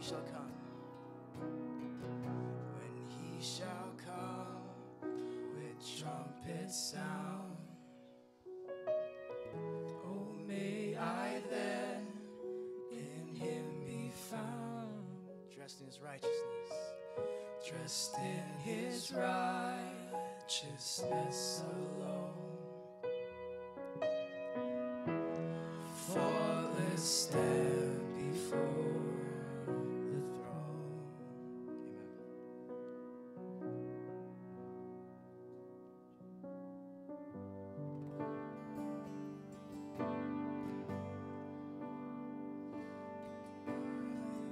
he shall come. When he shall come with trumpet sound. Oh, may I then in him be found, dressed in his righteousness, dressed in his righteousness alone. Faultless stand before the throne. Amen.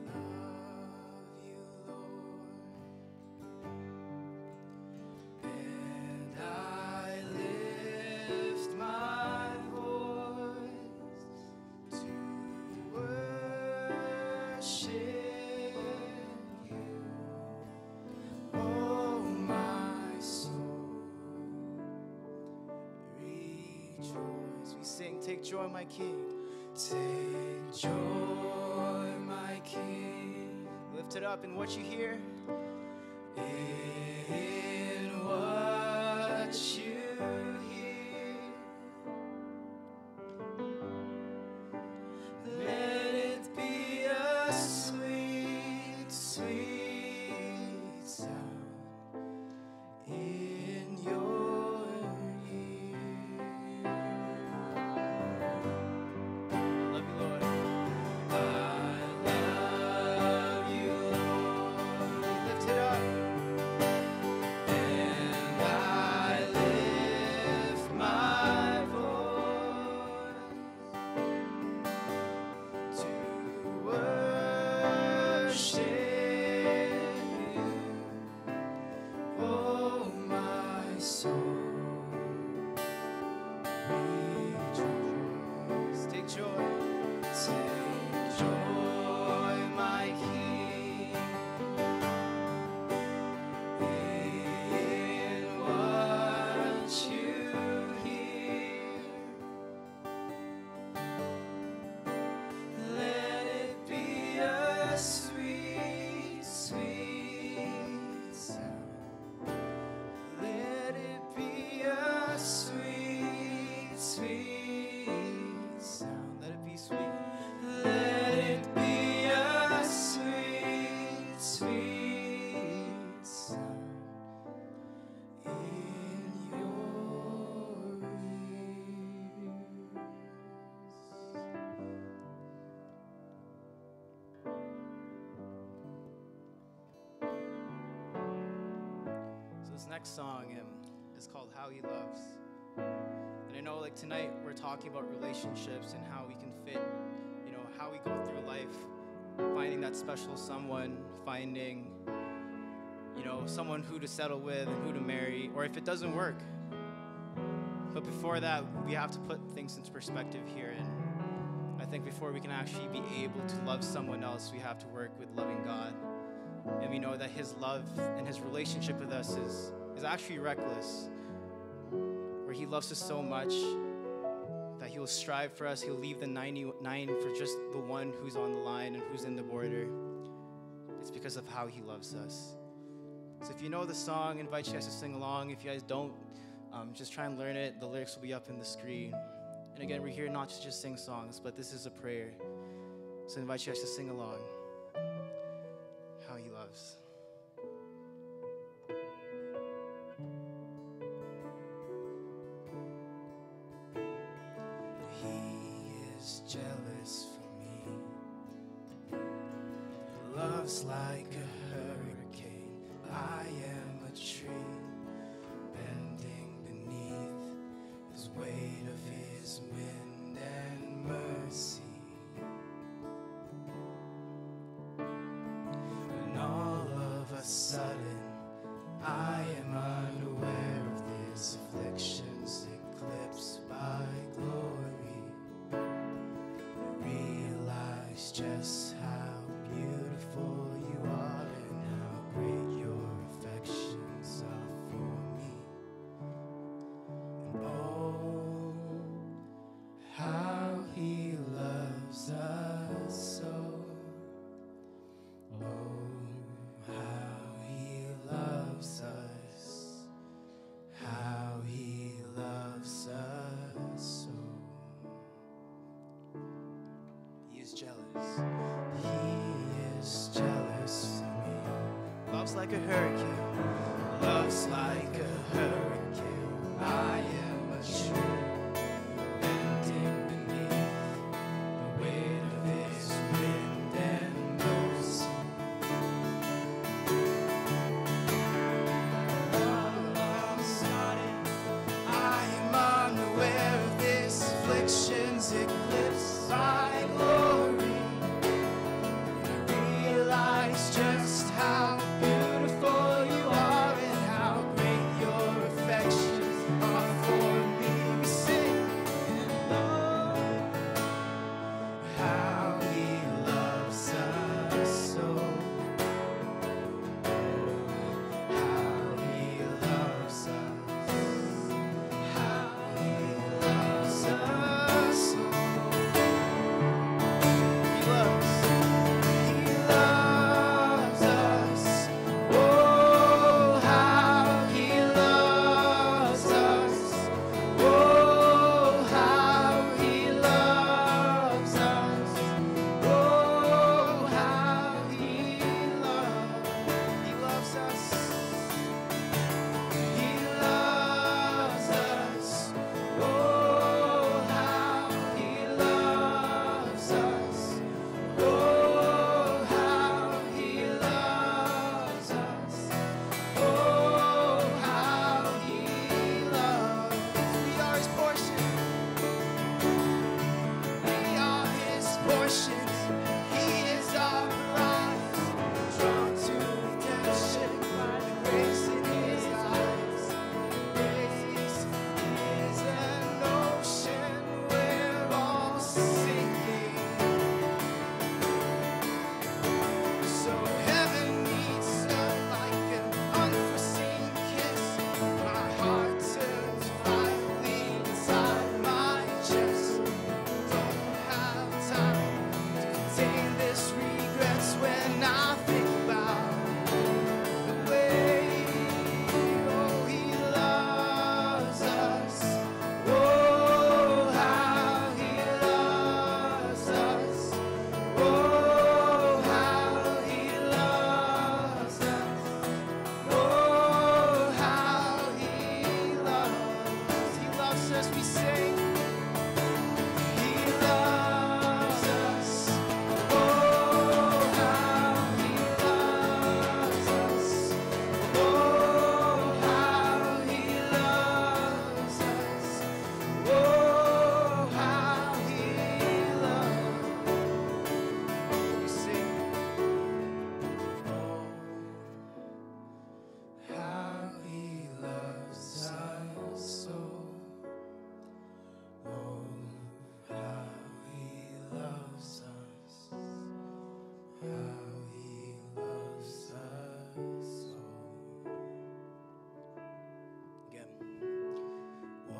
I love you, Lord, and I lift my voice to worship you, oh my soul, rejoice. We sing, take joy, my King. Take joy, my King. Lift it up in what you hear. In what you hear. Let it be a sweet, sweet sound in your ear. Love you, Lord. I love you, Lord. Lift it up. And I lift my voice to worship you, oh my soul, rejoice. Take joy, my King, in what you hear. Let it be a sweet, sweet sound. Let it be a sweet, sweet sound. Let it be sweet. Let it be a sweet, sweet sound in your ears. So this next song is called How He Loves. And I know like tonight we're talking about relationships and how we can fit, you know, how we go through life, finding that special someone, finding, you know, someone who to settle with and who to marry, or if it doesn't work. But before that, we have to put things into perspective here. And I think before we can actually be able to love someone else, we have to work with loving God. And we know that his love and his relationship with us is actually reckless, where he loves us so much that he will strive for us. He'll leave the 99 for just the one who's on the line and who's in the border. It's because of how he loves us. So if you know the song, I invite you guys to sing along. If you guys don't, just try and learn it. The lyrics will be up in the screen. And again, we're here not to just sing songs, but this is a prayer. So I invite you guys to sing along. How he loves. Jealous for me. Love's like a hurricane. I am a tree bending beneath his weight of his wind and mercy. When all of a sudden I am unaware of this affliction's eclipsed by glory. Realize just how beautiful you are and how great your affections are for me. And oh, how he loves us so. He is jealous for me. Love's like a hurricane. Love's like a hurricane. I am a tree bending beneath the weight of His wind and mercy. I'm starting. I am unaware of this affliction's eclipse by glory. I realize just how beautiful you are and how great your affections are for me. We sing and love how He loves us so. How He loves us. How He loves us so. He loves. He loves us. Oh, how He loves us. Oh, how He loves us. Oh, how He loves us. He loves us. Oh, how He loves us. Oh, how He loves us. Oh, how He loves. We are His portion. We are His portions. He is our prize. Drawn to redemption by the grace in His eyes. Grace is an ocean we're all sinking. So heaven meets earth like an unforeseen kiss. My heart turns violently inside my chest. Don't have time to contain this regrets when I think about the way, oh, He loves us. Oh, how He loves us. Oh, how He loves us. Oh, how He loves. He loves us, we sing. He loves us. Oh, how He loves us. Oh, how He loves us. Oh, how He loves. We sing. Oh, how He loves us so. Oh, how He loves us. How He loves us so. Again. Oh,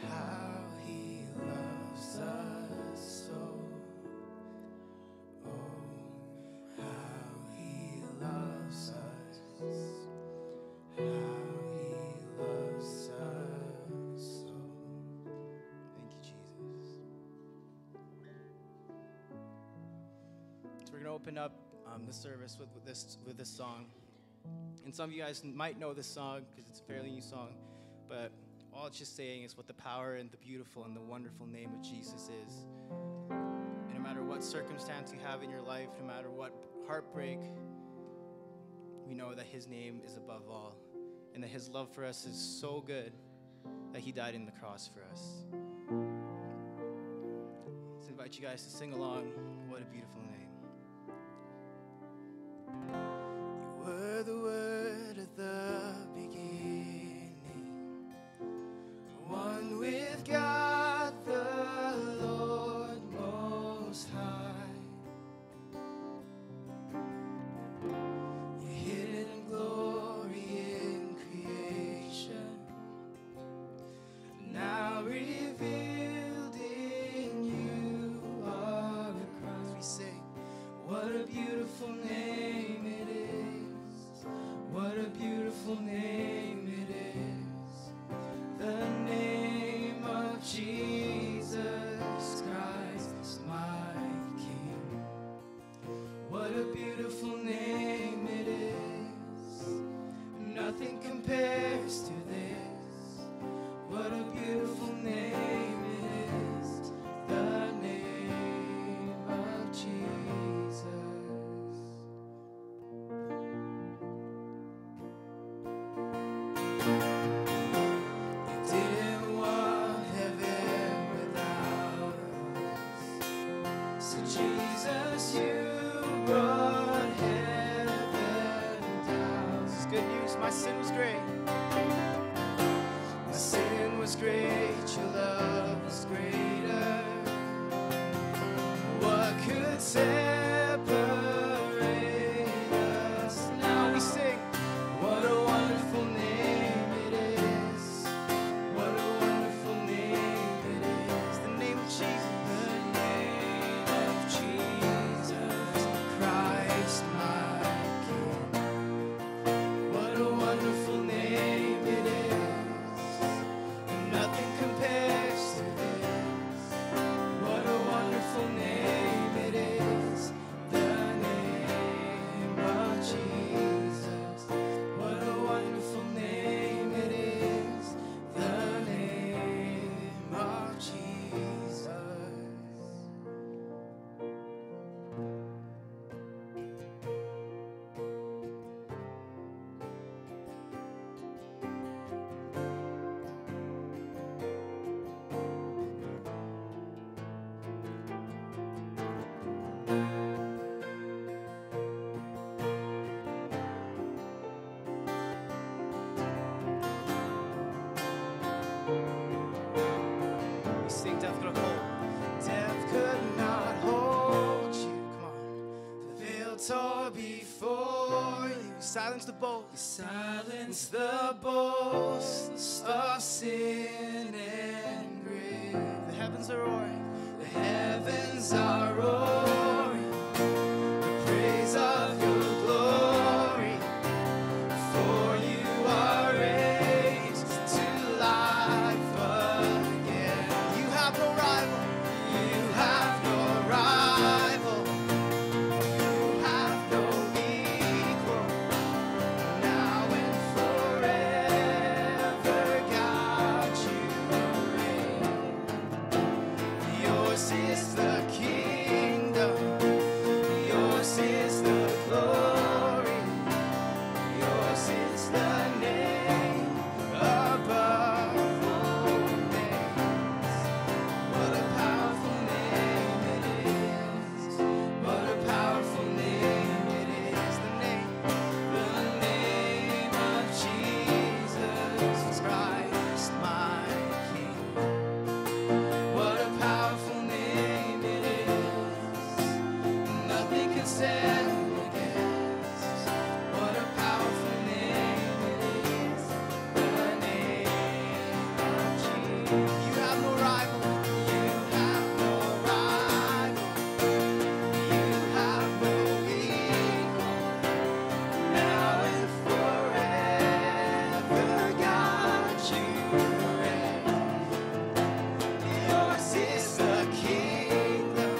how He loves us so. Oh, how He loves us. How He loves us so. Thank you, Jesus. So we're gonna open up the service with this song. And some of you guys might know this song because it's a fairly new song, but all it's just saying is what the power and the beautiful and the wonderful name of Jesus is. And no matter what circumstance you have in your life, no matter what heartbreak, we know that His name is above all, and that His love for us is so good that He died in the cross for us. Let's invite you guys to sing along. What a beautiful name. You were the Word at the beginning, one with God the Lord Most High. You hid in glory in creation, now revealed in You are the Christ. We sing, what a beautiful name it is. What a beautiful name it is. The name of Jesus Christ. silence the boast. Silence the boast of sin and grave. The heavens are roaring. The heavens are roaring. The praise of your glory. For you are raised to life again. You have no rival. You have no rival. You have no equal. Now and forever, God, you reign. Yours is the kingdom. Yours is the glory. Yours is the name above all names. What a powerful name it is. What a powerful name it is. The name of Jesus Christ, my King. What a powerful name it is. Nothing can stand against. What a powerful name it is. The name of Jesus. You have no rival. You have no rival. You have no equal. Now and forever, God, you reign. Yours is the kingdom.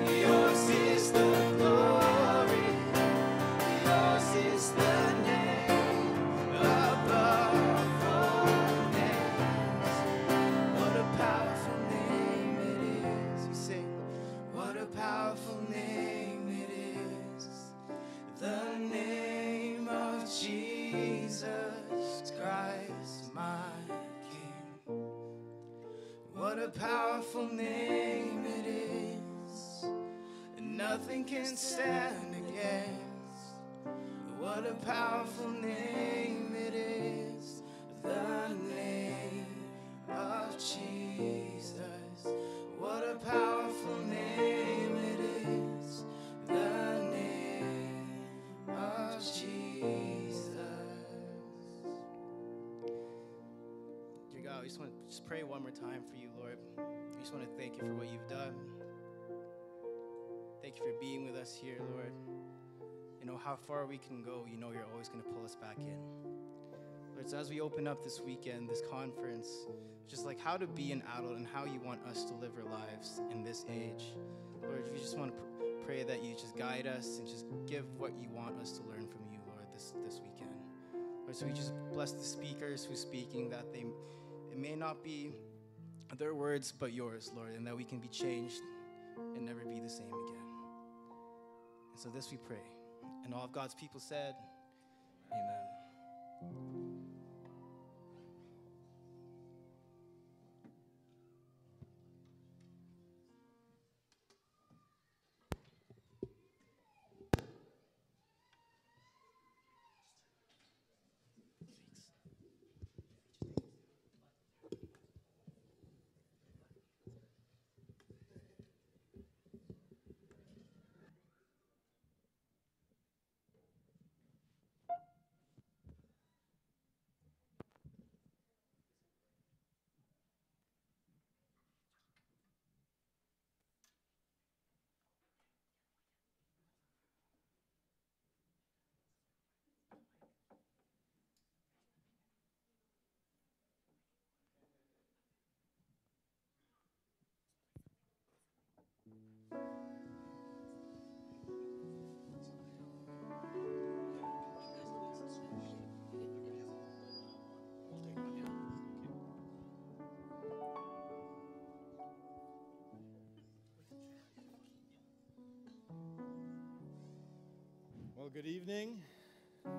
Yours is the glory. Yours is the name above all names. What a powerful name it is. We sing. What a powerful name it is. The name of Jesus Christ, my King. What a powerful name it is. Nothing can stand against. What a powerful name it is. The name of Jesus. What a powerful name it is. The name of Jesus. Dear God, we just want to pray one more time for you, Lord. We just want to thank you for what you've done. Thank you for being with us here, Lord. You know how far we can go. You know you're always going to pull us back in. Lord, so as we open up this weekend, this conference, just like how to be an adult and how you want us to live our lives in this age. Lord, we just want to pray that you just guide us and just give what you want us to learn from you, Lord, this weekend. Lord, so we just bless the speakers who's speaking, that it may not be their words but yours, Lord, and that we can be changed and never be the same again. And so this we pray. And all of God's people said, amen. Well, good evening. Am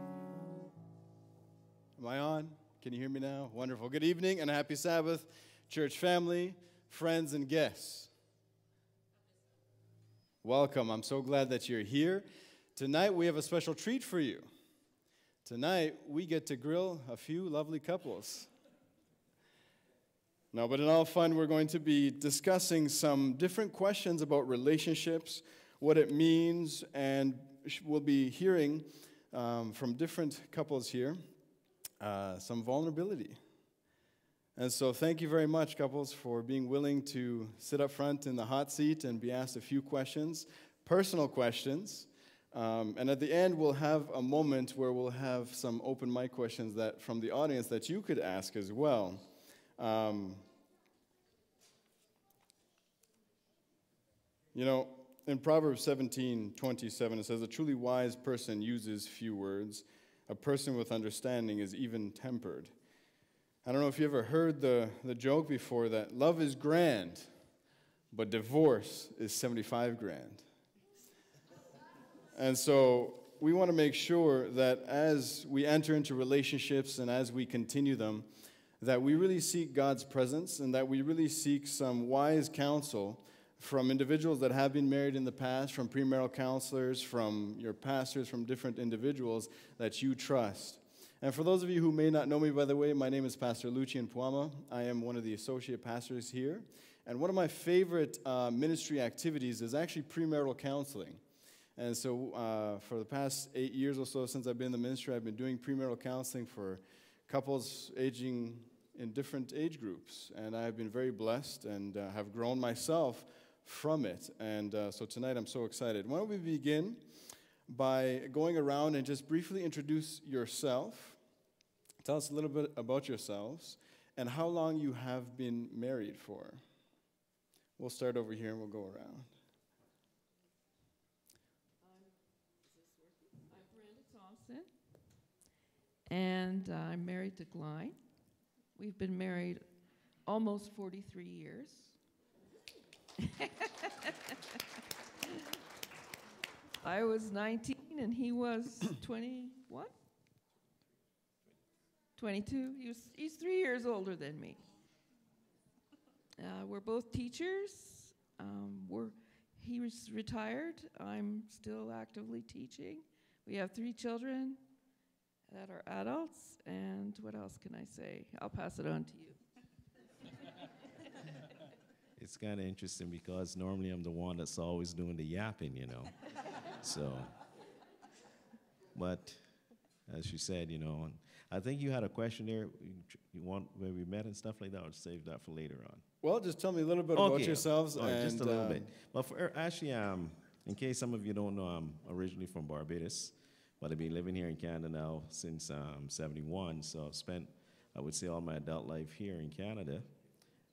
I on? Can you hear me now? Wonderful. Good evening and a happy Sabbath, church family, friends, and guests. Welcome. I'm so glad that you're here. Tonight we have a special treat for you. Tonight we get to grill a few lovely couples. No, but in all fun, we're going to be discussing some different questions about relationships, what it means, and we'll be hearing from different couples here some vulnerability. And so thank you very much, couples, for being willing to sit up front in the hot seat and be asked a few questions, personal questions. And at the end, we'll have a moment where we'll have some open mic questions that from the audience that you could ask as well. In Proverbs 17:27, it says, "A truly wise person uses few words. A person with understanding is even-tempered." I don't know if you ever heard the joke before that love is grand, but divorce is 75 grand. And so we want to make sure that as we enter into relationships and as we continue them, that we really seek God's presence and that we really seek some wise counsel from individuals that have been married in the past, from premarital counselors, from your pastors, from different individuals that you trust. And for those of you who may not know me, by the way, my name is Pastor Lucien Puama. I am one of the associate pastors here. And one of my favorite ministry activities is actually premarital counseling. And so for the past 8 years or so since I've been in the ministry, I've been doing premarital counseling for couples aging in different age groups. And I've been very blessed and have grown myself from it. And so tonight I'm so excited. Why don't we begin by going around and just briefly introduce yourself. Tell us a little bit about yourselves and how long you have been married for. We'll start over here and we'll go around. I'm Brenda Thompson, and I'm married to Glyne. We've been married almost 43 years. I was 19 and he was 21? 22. He's 3 years older than me. We're both teachers. He was retired. I'm still actively teaching. We have 3 children that are adults. And what else can I say? I'll pass it on to you. It's kind of interesting because normally I'm the one that's always doing the yapping, So, but as you said, I think you had a question there. You want where we met and stuff like that, or save that for later on? Well, just tell me a little bit about yourselves. Right, just a little bit. But actually, in case some of you don't know, I'm originally from Barbados, but I've been living here in Canada now since 71. So I've spent, I would say, all my adult life here in Canada.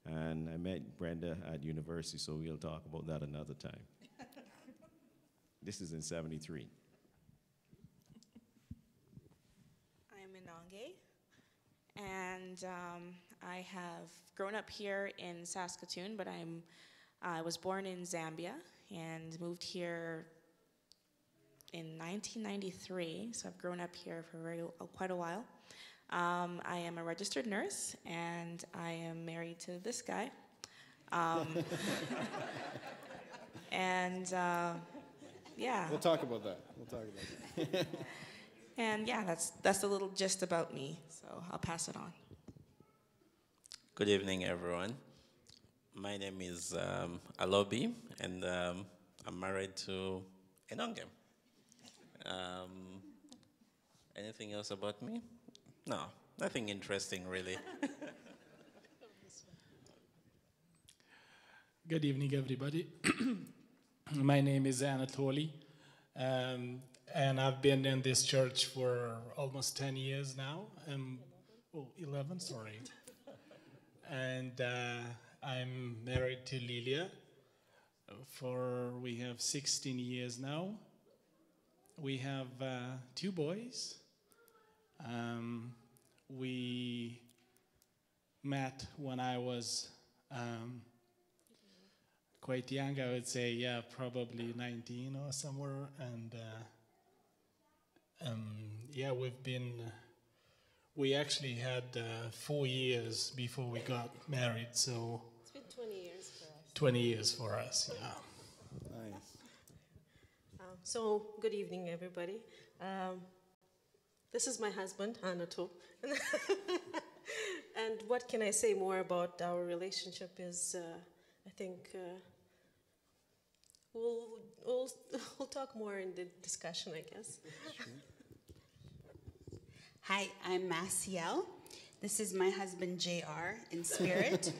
And I met Brenda at university, so we'll talk about that another time. This is in 73. I'm Inange, and I have grown up here in Saskatoon, but I was born in Zambia and moved here in 1993, so I've grown up here for quite a while. I am a registered nurse, and I am married to this guy. And yeah. We'll talk about that. And yeah, that's a little gist about me, so I'll pass it on. Good evening, everyone. My name is Alobi, and I'm married to Enonge. Anything else about me? No, nothing interesting, really. Good evening, everybody. My name is Anatoly, and I've been in this church for almost 10 years now. 11, sorry. And I'm married to Lilia. We have 16 years now. We have 2 boys. We met when I was quite young, I would say, probably 19 or somewhere. And we actually had 4 years before we got married, so. It's been 20 years for us. 20 years for us, yeah. Nice. So, good evening, everybody. This is my husband, Anatol. And what can I say more about our relationship is, I think we'll talk more in the discussion, I guess. Hi, I'm Maciel. This is my husband, JR, in spirit.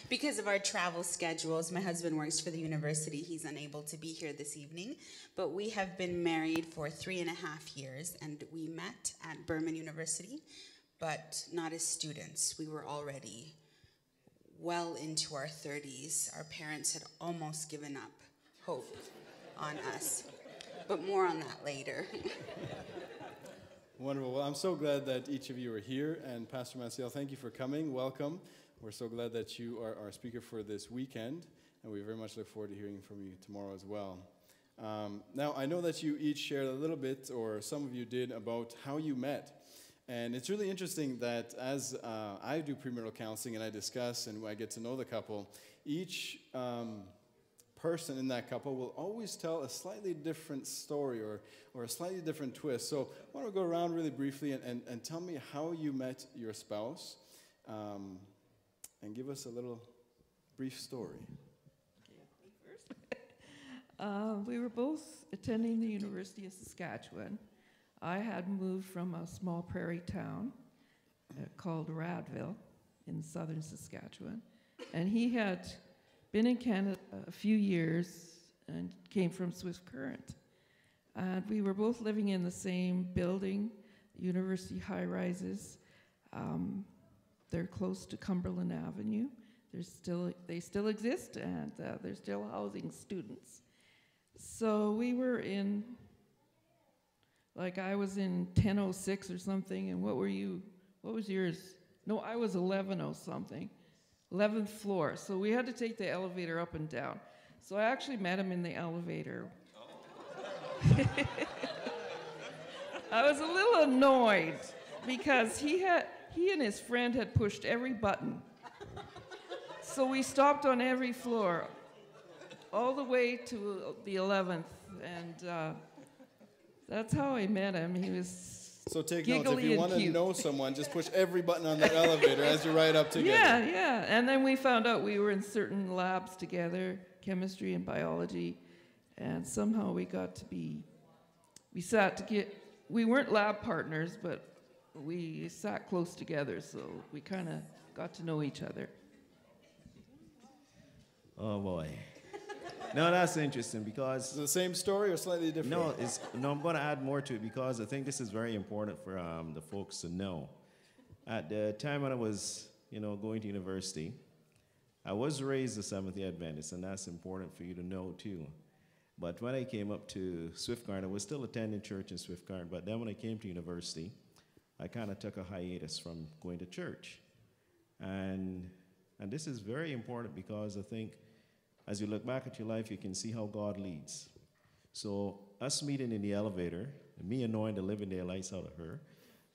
Because of our travel schedules, my husband works for the university. He's unable to be here this evening. But we have been married for 3.5 years, and we met at Burman University, but not as students. We were already well into our 30s. Our parents had almost given up hope on us. But more on that later. Wonderful. Well, I'm so glad that each of you are here. And Pastor Maciel, thank you for coming. Welcome. We're so glad that you are our speaker for this weekend. And we very much look forward to hearing from you tomorrow as well. Now, I know that you each shared a little bit, or some of you did, about how you met. And it's really interesting that as I do premarital counseling and I discuss and I get to know the couple, each person in that couple will always tell a slightly different story or a slightly different twist. So I want to go around really briefly and tell me how you met your spouse and give us a little brief story. We were both attending the University of Saskatchewan. I had moved from a small prairie town called Radville in southern Saskatchewan, and he had been in Canada a few years and came from Swift Current. And we were both living in the same building, university high-rises. They're close to Cumberland Avenue. They still exist, and they're still housing students. So we were in, like I was in 1006 or something, and what were you? What was yours? No, I was 11 something. 11th floor. So we had to take the elevator up and down. So I actually met him in the elevator. I was a little annoyed because he and his friend had pushed every button. So we stopped on every floor, all the way to the 11th, and that's how I met him. He was So take giggly notes. If you and want to cute. know someone, just push every button on the elevator as you ride up together. Yeah. And then we found out we were in certain labs together, chemistry and biology, and somehow we weren't lab partners, but we sat close together, so we kind of got to know each other. Oh boy. No, that's interesting because Is it the same story or slightly different? No, I'm going to add more to it because I think this is very important for the folks to know. At the time when I was, going to university, I was raised a Seventh-day Adventist, and that's important for you to know too. But when I came up to Swift Current, I was still attending church in Swift Current, but then when I came to university, I kind of took a hiatus from going to church. And this is very important because I think as you look back at your life, you can see how God leads. So us meeting in the elevator, and me annoying the living daylights out of her,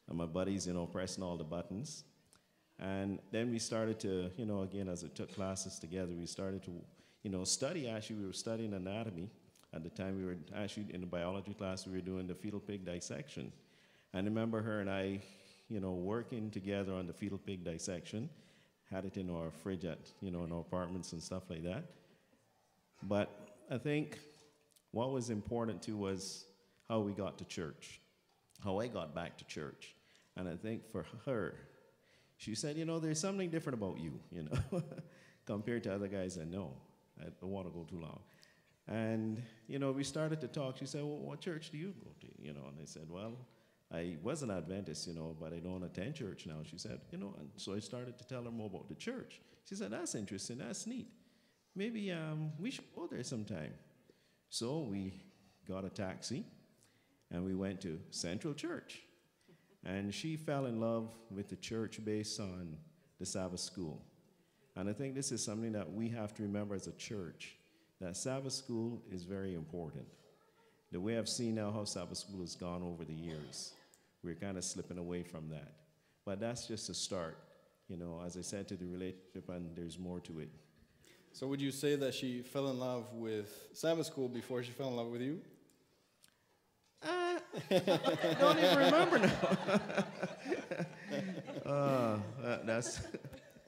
and my buddies, pressing all the buttons. And then we started to, again, as I took classes together, we started to, study. Actually, we were studying anatomy. At the time, we were actually in the biology class, we were doing the fetal pig dissection. And I remember her and I, working together on the fetal pig dissection, had it in our fridge at, in our apartments and stuff like that. But I think what was important too was how we got to church, how I got back to church. And I think for her, she said, there's something different about you, compared to other guys I know. I don't want to go too long. And, we started to talk. She said, well, what church do you go to? And I said, well, I was an Adventist, but I don't attend church now. She said, and so I started to tell her more about the church. She said, that's interesting, that's neat. Maybe we should go there sometime. So we got a taxi, and we went to Central Church. And she fell in love with the church based on the Sabbath school. And I think this is something that we have to remember as a church, that Sabbath school is very important. The way I've seen now how Sabbath school has gone over the years, we're kind of slipping away from that. But that's just a start, as I said, to the relationship, and there's more to it. So would you say that she fell in love with Sabbath school before she fell in love with you? Don't even remember now. That's.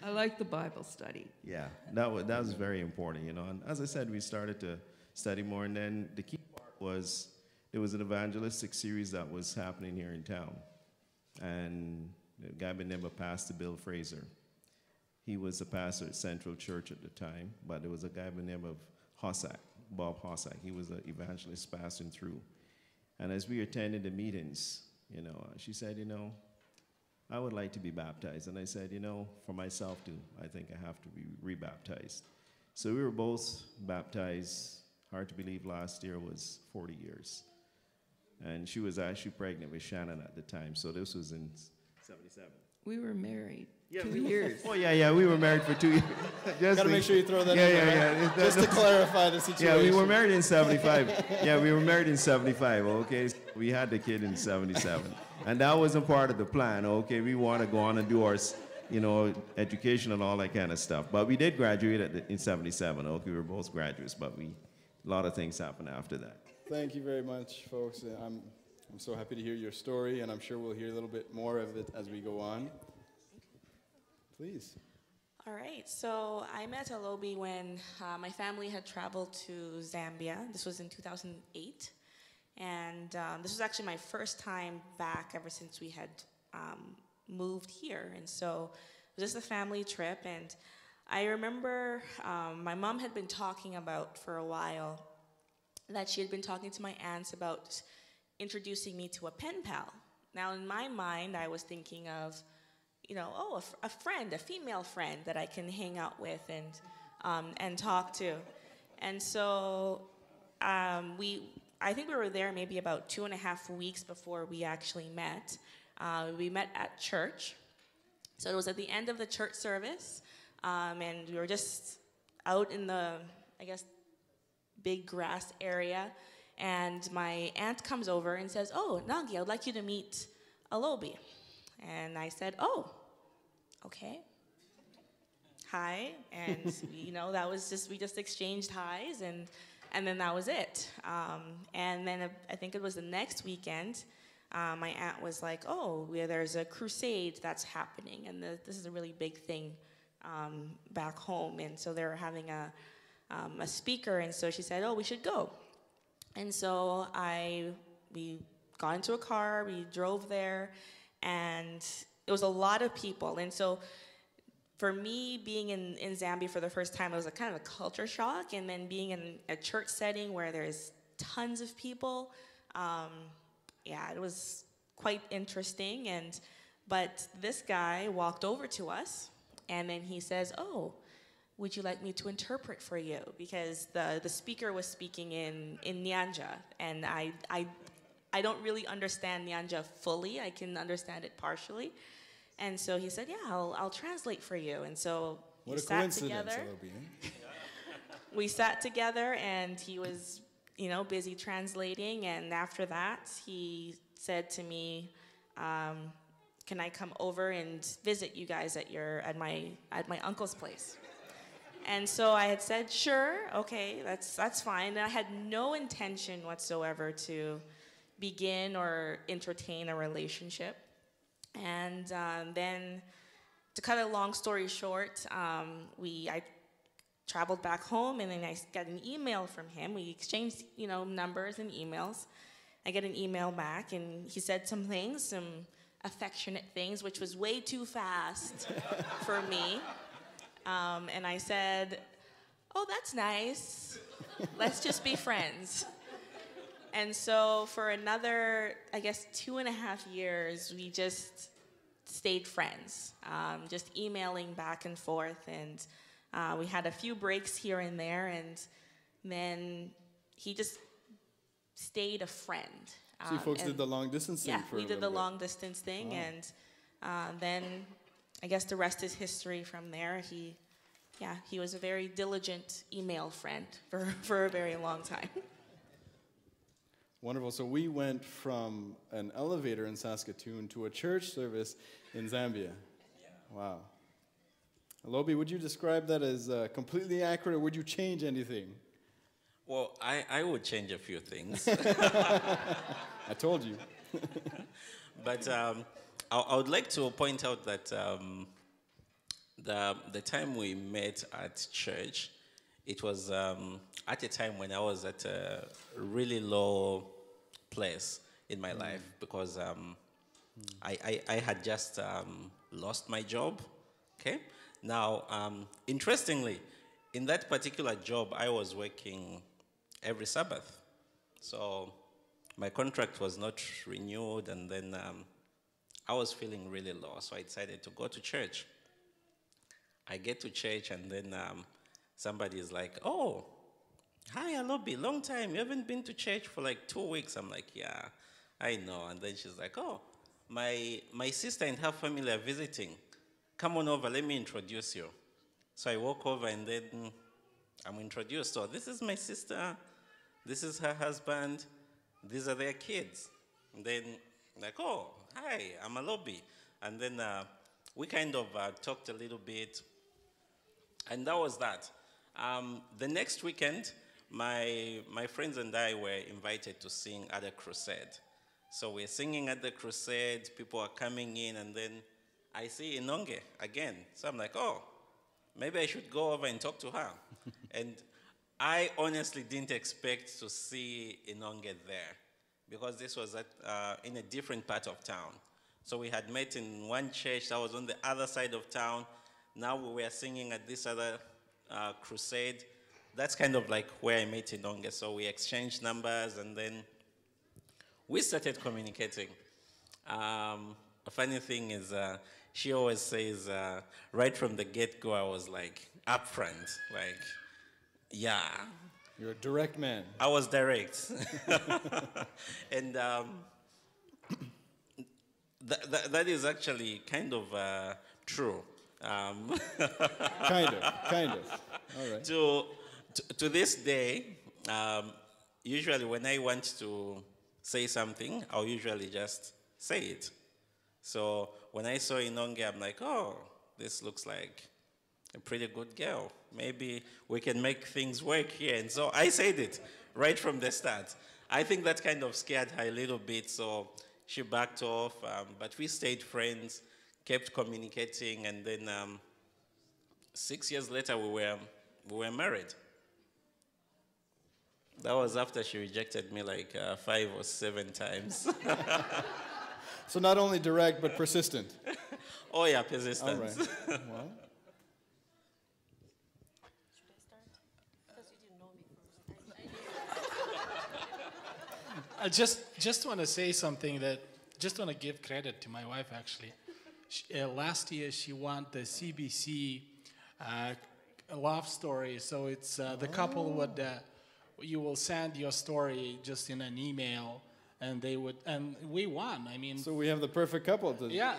I like the Bible study. Yeah, that was very important, And as I said, we started to study more, and then the key part was there was an evangelistic series that was happening here in town. And a guy by the name of Pastor Bill Fraser. He was a pastor at Central Church at the time, but there was a guy by the name of Hossack, Bob Hossack. He was an evangelist passing through. And as we attended the meetings, she said, I would like to be baptized. And I said, for myself too, I think I have to be rebaptized. So we were both baptized. Hard to believe, last year was 40 years. And she was actually pregnant with Shannon at the time. So this was in 77. We were married 2 years. Oh, yeah, we were married for 2 years. Got to make sure you throw that in there. Yeah. Just to clarify the situation. Yeah, we were married in 75. Yeah, we were married in 75, okay? We had the kid in 77. And that wasn't part of the plan, okay? We want to go on and do our, education and all that kind of stuff. But we did graduate in 77, okay? We were both graduates, but a lot of things happened after that. Thank you very much, folks. I'm so happy to hear your story, and I'm sure we'll hear a little bit more of it as we go on. Please. All right, so I met Alobi when my family had traveled to Zambia. This was in 2008. And this was actually my first time back ever since we had moved here. And so it was just a family trip. And I remember my mom had been talking about for a while that she had been talking to my aunts about introducing me to a pen pal. Now, in my mind, I was thinking of, a friend, a female friend that I can hang out with and talk to. And so I think we were there maybe about 2.5 weeks before we actually met. We met at church. So it was at the end of the church service, and we were just out in the, big grass area, and my aunt comes over and says, "Oh, Nangi, I would like you to meet Alobi." And I said, "Oh, okay. Hi." And, that was we just exchanged highs, and then that was it. And then I think it was the next weekend, my aunt was like, "Oh, there's a crusade that's happening, and this is a really big thing back home." And so they were having a speaker, and so she said, "Oh, we should go." And so we got into a car, we drove there, and it was a lot of people. And so for me, being in Zambia for the first time, it was a kind of a culture shock, and then being in a church setting where there's tons of people, it was quite interesting. But this guy walked over to us, and then he says, "Oh, would you like me to interpret for you?" Because the speaker was speaking in Nyanja, and I don't really understand Nyanja fully. I can understand it partially. And so he said, "Yeah, I'll translate for you." And so we sat together. We sat together, and he was, busy translating. And after that, he said to me, "Can I come over and visit you guys at my uncle's place?" And so I had said, "Sure, okay, that's fine." And I had no intention whatsoever to begin or entertain a relationship. And then, to cut a long story short, I traveled back home, and then I got an email from him. We exchanged, numbers and emails. I get an email back, and he said some affectionate things, which was way too fast for me. And I said, "Oh, that's nice. Let's just be friends." And so for another, 2.5 years, we just stayed friends, just emailing back and forth. And we had a few breaks here and there, and then he just stayed a friend. So you folks did the long distance thing for a we did the little bit. long distance thing. Wow. And then the rest is history from there. He was a very diligent email friend for a very long time. Wonderful. So we went from an elevator in Saskatoon to a church service in Zambia. Yeah. Wow. Alobi, would you describe that as completely accurate, or would you change anything? Well, I would change a few things. I told you. But I would like to point out that the time we met at church, it was at a time when I was at a really low place in my life because I had just lost my job. Okay. Now, interestingly, in that particular job, I was working every Sabbath. So my contract was not renewed, and then I was feeling really low, so I decided to go to church. I get to church, and then somebody is like, "Oh, hi, Alobi, long time. You haven't been to church for like 2 weeks." I'm like, "Yeah, I know." And then she's like, "Oh, my sister and her family are visiting. Come on over, let me introduce you." So I walk over, and then I'm introduced. So this is my sister, this is her husband, these are their kids. And then like, "Oh, hi, I'm Alobi." And then we kind of talked a little bit, and that was that. The next weekend, my friends and I were invited to sing at a crusade. So we're singing at the crusade, people are coming in, and then I see Inonge again. So I'm like, "Oh, maybe I should go over and talk to her." And I honestly didn't expect to see Inonge there because this was in a different part of town. So we had met in one church that was on the other side of town. Now we were singing at this other crusade. That's kind of like where I met Inonge. So we exchanged numbers, and then we started communicating. A funny thing is, she always says, right from the get-go, I was like upfront, like, yeah. You're a direct man. I was direct. And that is actually kind of true. Kind of. All right. To this day, usually when I want to say something, I'll usually just say it. So when I saw Inonge, I'm like, "Oh, this looks like a pretty good girl. Maybe we can make things work here." And so I said it right from the start. I think that kind of scared her a little bit, so she backed off. But we stayed friends, kept communicating, and then 6 years later, we were married. That was after she rejected me like 5 or 7 times. So not only direct, but persistent. Oh, yeah, persistent. All right. Well. I just want to say something just want to give credit to my wife, actually. Last year, she won the CBC love story. So it's the couple would, you will send your story just in an email, and we won. I mean, so we have the perfect couple to hear.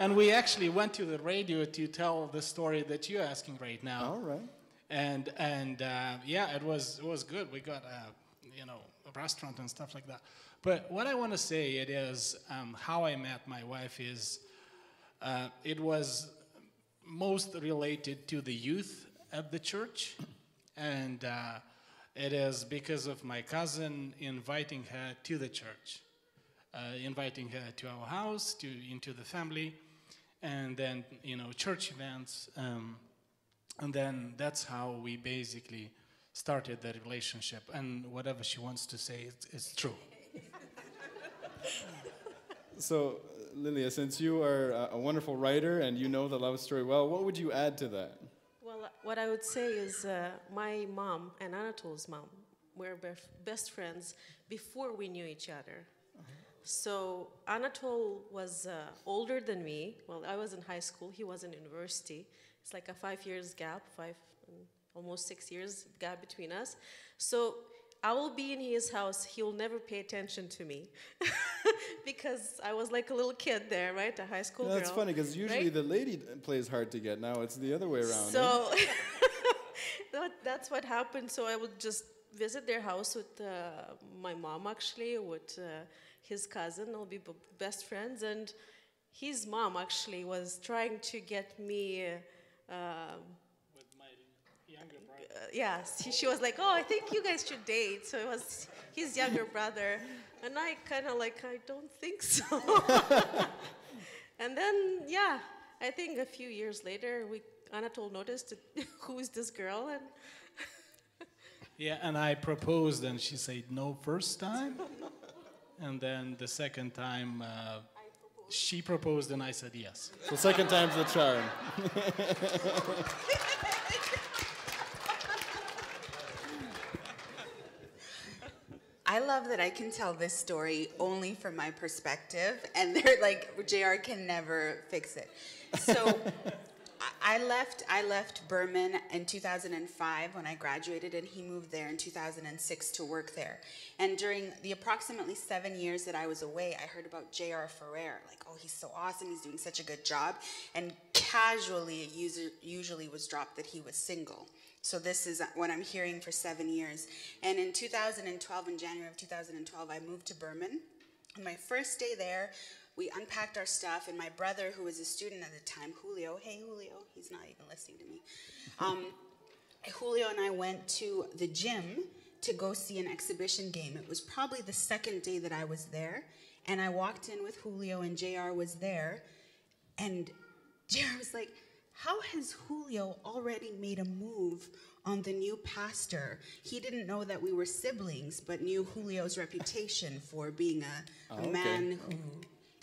And we actually went to the radio to tell the story that you're asking right now. All right. And yeah, it was good. We got a restaurant and stuff like that. But what I want to say it is how I met my wife is it was most related to the youth at the church, and it is because of my cousin inviting her to the church, inviting her to our house, into the family, and then church events, and then that's how we basically started the relationship. And whatever she wants to say, it's true. So, Lilia, since you are a wonderful writer and you know the love story well, what would you add to that? Well, what I would say is my mom and Anatol's mom were best friends before we knew each other. So Anatol was older than me. Well, I was in high school. He was in university. It's like a 5 years gap, almost 6 years gap between us. So I will be in his house. He will never pay attention to me because I was like a little kid there, right? A high school girl. That's funny because usually right? the lady plays hard to get. Now it's the other way around. So that's what happened. So I would just visit their house with my mom, actually, with his cousin. I'll be best friends. And his mom actually was trying to get me. With my younger brother. Yes, she was like, "Oh, I think you guys should date." So it was his younger brother. And I kind of like, I don't think so. And then, yeah, I think a few years later, Anatol noticed who is this girl, and Yeah, and I proposed, and she said no first time. And then the second time, she proposed, and I said yes. So second time's the charm. I love that I can tell this story only from my perspective, and they're like, JR can never fix it. So I left Berman in 2005 when I graduated, and he moved there in 2006 to work there. And during the approximately 7 years that I was away, I heard about JR Ferrer, like, oh, he's so awesome, he's doing such a good job. And casually, it usually was dropped that he was single. So this is what I'm hearing for 7 years. And in 2012, in January of 2012, I moved to Berman. On my first day there, we unpacked our stuff, and my brother, who was a student at the time, Julio, hey Julio, he's not even listening to me. Julio and I went to the gym to go see an exhibition game. It was probably the second day that I was there, and I walked in with Julio, and JR was there, and JR was like, how has Julio already made a move on the new pastor? He didn't know that we were siblings, but knew Julio's reputation for being a man who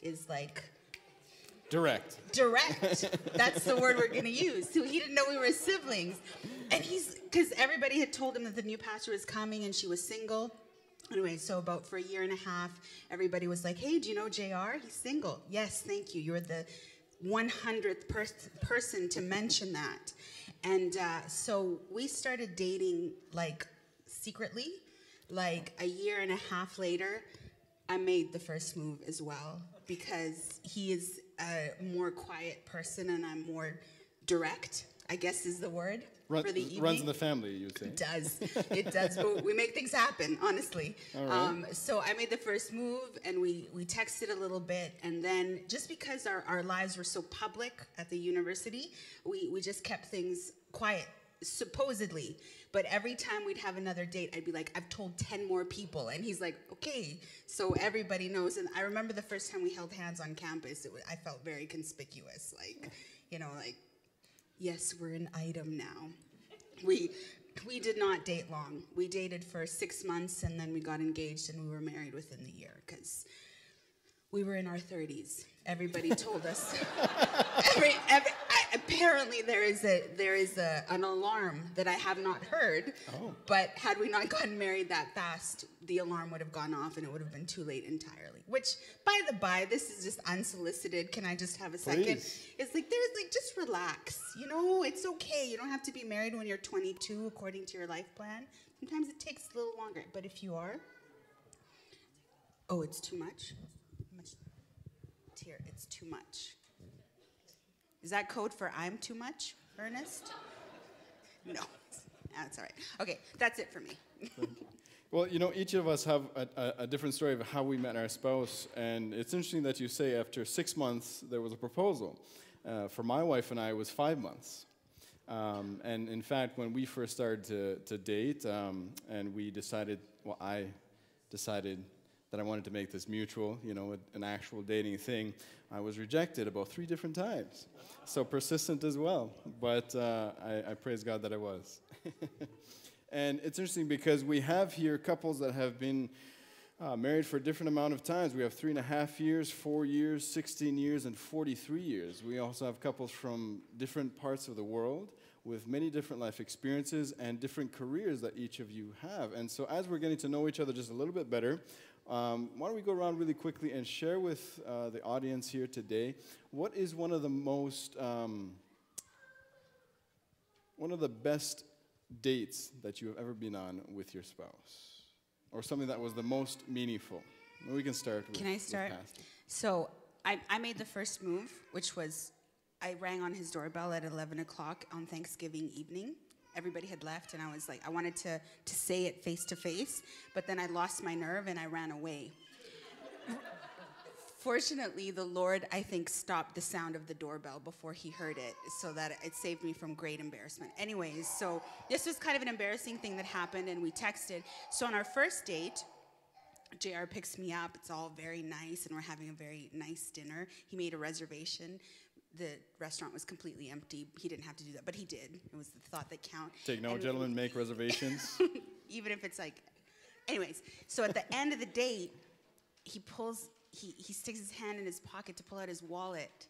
is like... Direct. That's the word we're going to use. So he didn't know we were siblings. And because everybody had told him that the new pastor was coming and she was single. Anyway, so about for a year and a half, everybody was like, hey, do you know JR? He's single. Yes, thank you. You're the 100th person to mention that. And so we started dating like secretly. Like a year and a half later, I made the first move as well, because he is a more quiet person and I'm more direct, I guess is the word for the evening. Runs in the family, you would say. It does. But we make things happen, honestly. All right. So I made the first move, and we texted a little bit, and then just because our lives were so public at the university, we just kept things quiet, supposedly. But every time we'd have another date, I'd be like, I've told 10 more people. And he's like, okay. So everybody knows. And I remember the first time we held hands on campus, I felt very conspicuous. Like, like, yes, we're an item now. We did not date long. We dated for 6 months, and then we got engaged, and we were married within the year, because we were in our 30s. Everybody told us. Apparently, there is an alarm that I have not heard. Oh. But had we not gotten married that fast, the alarm would have gone off, and it would have been too late entirely. Which, by the by, this is just unsolicited. Can I just have a second? Please. It's like, just relax. It's okay. You don't have to be married when you're 22, according to your life plan. Sometimes it takes a little longer. But if you are, it's too much. Here, it's too much. Is that code for I'm too much, Ernest? No, that's all right. Okay, that's it for me. Well, each of us have a different story of how we met our spouse, and it's interesting that you say after 6 months there was a proposal. For my wife and I, it was 5 months. And in fact, when we first started to date, and I decided that I wanted to make this mutual, an actual dating thing, I was rejected about 3 different times. So persistent as well, but I praise God that I was. And it's interesting because we have here couples that have been married for a different amount of times. We have 3.5 years, 4 years, 16 years, and 43 years. We also have couples from different parts of the world with many different life experiences and different careers that each of you have. And so as we're getting to know each other just a little bit better, why don't we go around really quickly and share with the audience here today, what is one of the best dates that you have ever been on with your spouse? Or something that was the most meaningful? We can start with. Can I start? Pastor. So I made the first move, which was I rang on his doorbell at 11 o'clock on Thanksgiving evening. Everybody had left, and I was like, I wanted to say it face to face, but then I lost my nerve and I ran away. Fortunately, the Lord, I think, stopped the sound of the doorbell before he heard it, so that it saved me from great embarrassment. Anyways, so this was kind of an embarrassing thing that happened, and we texted. So on our first date, JR picks me up. It's all very nice, and we're having a very nice dinner. He made a reservation. The restaurant was completely empty. He didn't have to do that, but he did. It was the thought that counted. Take note, gentlemen, make reservations. even if it's like, anyways. So at the end of the date, he sticks his hand in his pocket to pull out his wallet,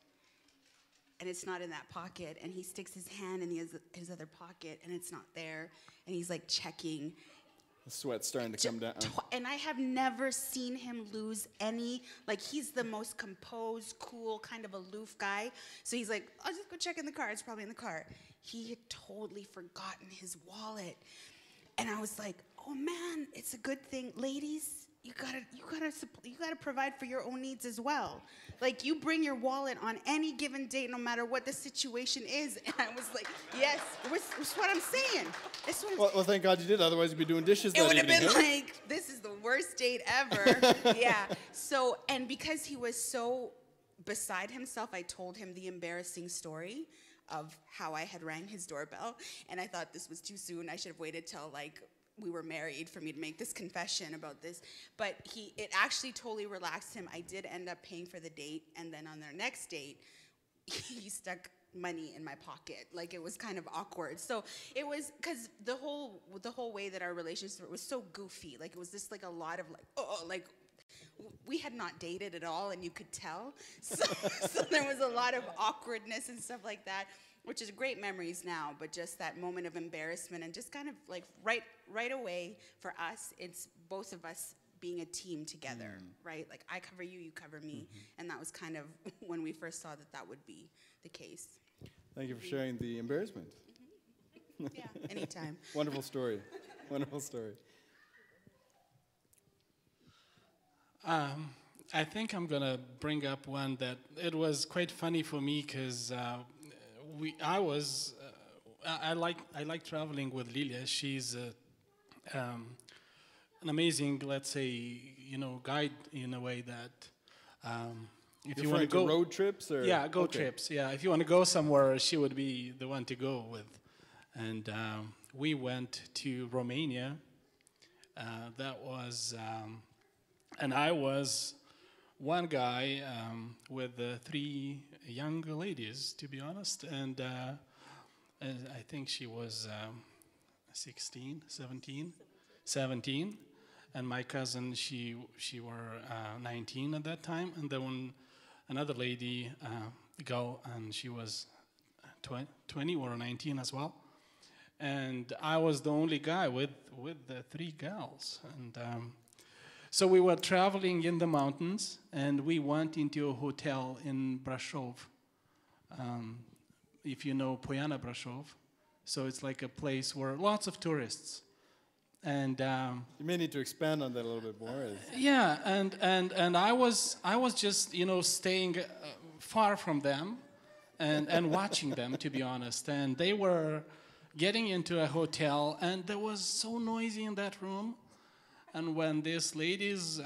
and it's not in that pocket. And he sticks his hand in his other pocket, and it's not there. And he's like checking. The sweat's starting to come down. And I have never seen him lose any, like, he's the most composed, cool, kind of aloof guy. So he's like, I'll just go check in the car. It's probably in the car. He had totally forgotten his wallet. And I was like, oh man, it's a good thing. Ladies, you gotta provide for your own needs as well. Like, you bring your wallet on any given date, no matter what the situation is. And I was like, yes, that's what I'm saying. That's what I'm saying. Well, thank God you did. Otherwise, you'd be doing dishes that It would have evening, been huh? like, this is the worst date ever. Yeah. So, and because he was so beside himself, I told him the embarrassing story of how I had rang his doorbell. And I thought this was too soon. I should have waited till, like, we were married for me to make this confession about this. But it actually totally relaxed him. I did end up paying for the date. And then on their next date, he stuck money in my pocket. Like, it was kind of awkward. So it was, because the whole way that our relationship was so goofy. Like, it was just like a lot of like we had not dated at all, and you could tell. So there was a lot of awkwardness and stuff like that, which is great memories now, but just that moment of embarrassment and just kind of like right away for us, it's both of us being a team together, right? Like, I cover you, you cover me. And that was kind of when we first saw that would be the case. Thank you for sharing the embarrassment. Yeah, anytime. Wonderful story. Wonderful story. I think I'm gonna bring up one that it was quite funny for me because I like traveling with Lilia. She's an amazing, let's say, guide in a way that if you want to go road trips or trips. Yeah, if you want to go somewhere, she would be the one to go with. And we went to Romania. That was. And I was one guy with 3 young ladies, to be honest. And I think she was 16, 17. And my cousin, she were 19 at that time. And then another lady go, and she was 20 or 19 as well. And I was the only guy with the 3 girls. And so we were traveling in the mountains, and we went into a hotel in Brasov. If you know Poiana Brasov, so it's like a place where lots of tourists. And you may need to expand on that a little bit more. Yeah, and I was just staying far from them, and watching them, to be honest. And they were getting into a hotel, and there was so noisy in that room. And when these ladies,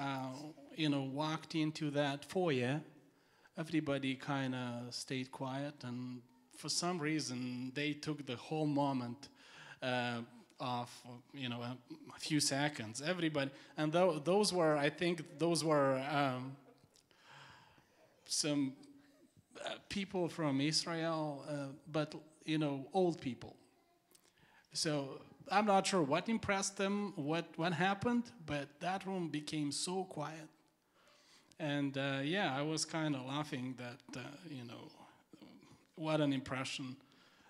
walked into that foyer, everybody kind of stayed quiet. And for some reason, they took the whole moment off, a few seconds. Everybody, and those were some people from Israel, but old people. So I'm not sure what impressed them, what happened, but that room became so quiet. And I was kind of laughing that, what an impression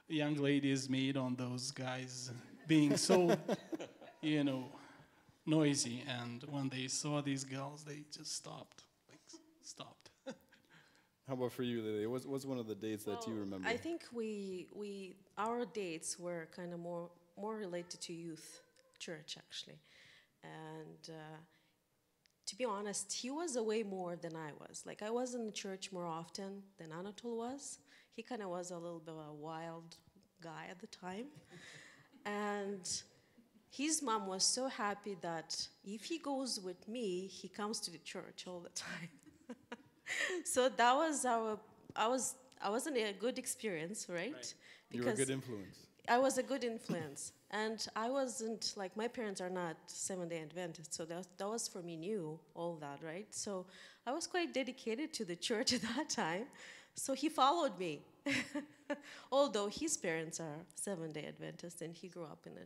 young ladies made on those guys being so, noisy. And when they saw these girls, they just stopped. How about for you, Lily? What's one of the dates that you remember? I think our dates were kind of more related to youth church, actually. And to be honest, he was away more than I was. Like, I was in the church more often than Anatol was. He kind of was a little bit of a wild guy at the time. And his mom was so happy that if he goes with me, he comes to the church all the time. So that was I was in a good experience, right? You were a good influence. I was a good influence. And I wasn't, like, my parents are not Seventh-day Adventists, so that was for me new, all that, right? So I was quite dedicated to the church at that time. So he followed me. Although his parents are Seventh-day Adventists, and he grew up in a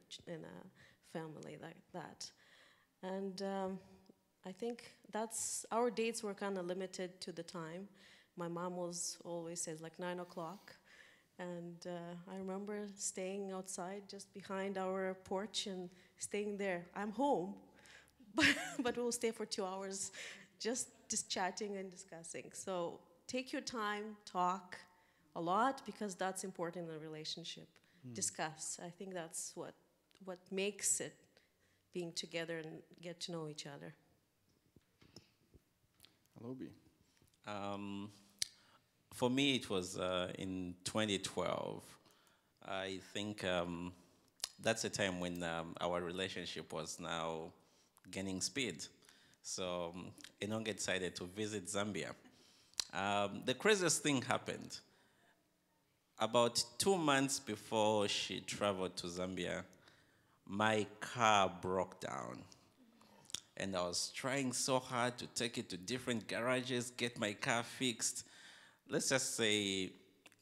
family like that. And I think that's, our dates were kind of limited to the time. My mom was always says like 9 o'clock. And I remember staying outside just behind our porch and staying there. I'm home, but we'll stay for 2 hours just chatting and discussing. So take your time, talk a lot, because that's important in a relationship. Discuss. I think that's what makes it being together and get to know each other. Alobi. For me, it was in 2012. I think that's a time when our relationship was now gaining speed. So Enonge decided to visit Zambia. The craziest thing happened. About 2 months before she traveled to Zambia, my car broke down. And I was trying so hard to take it to different garages, get my car fixed. Let's just say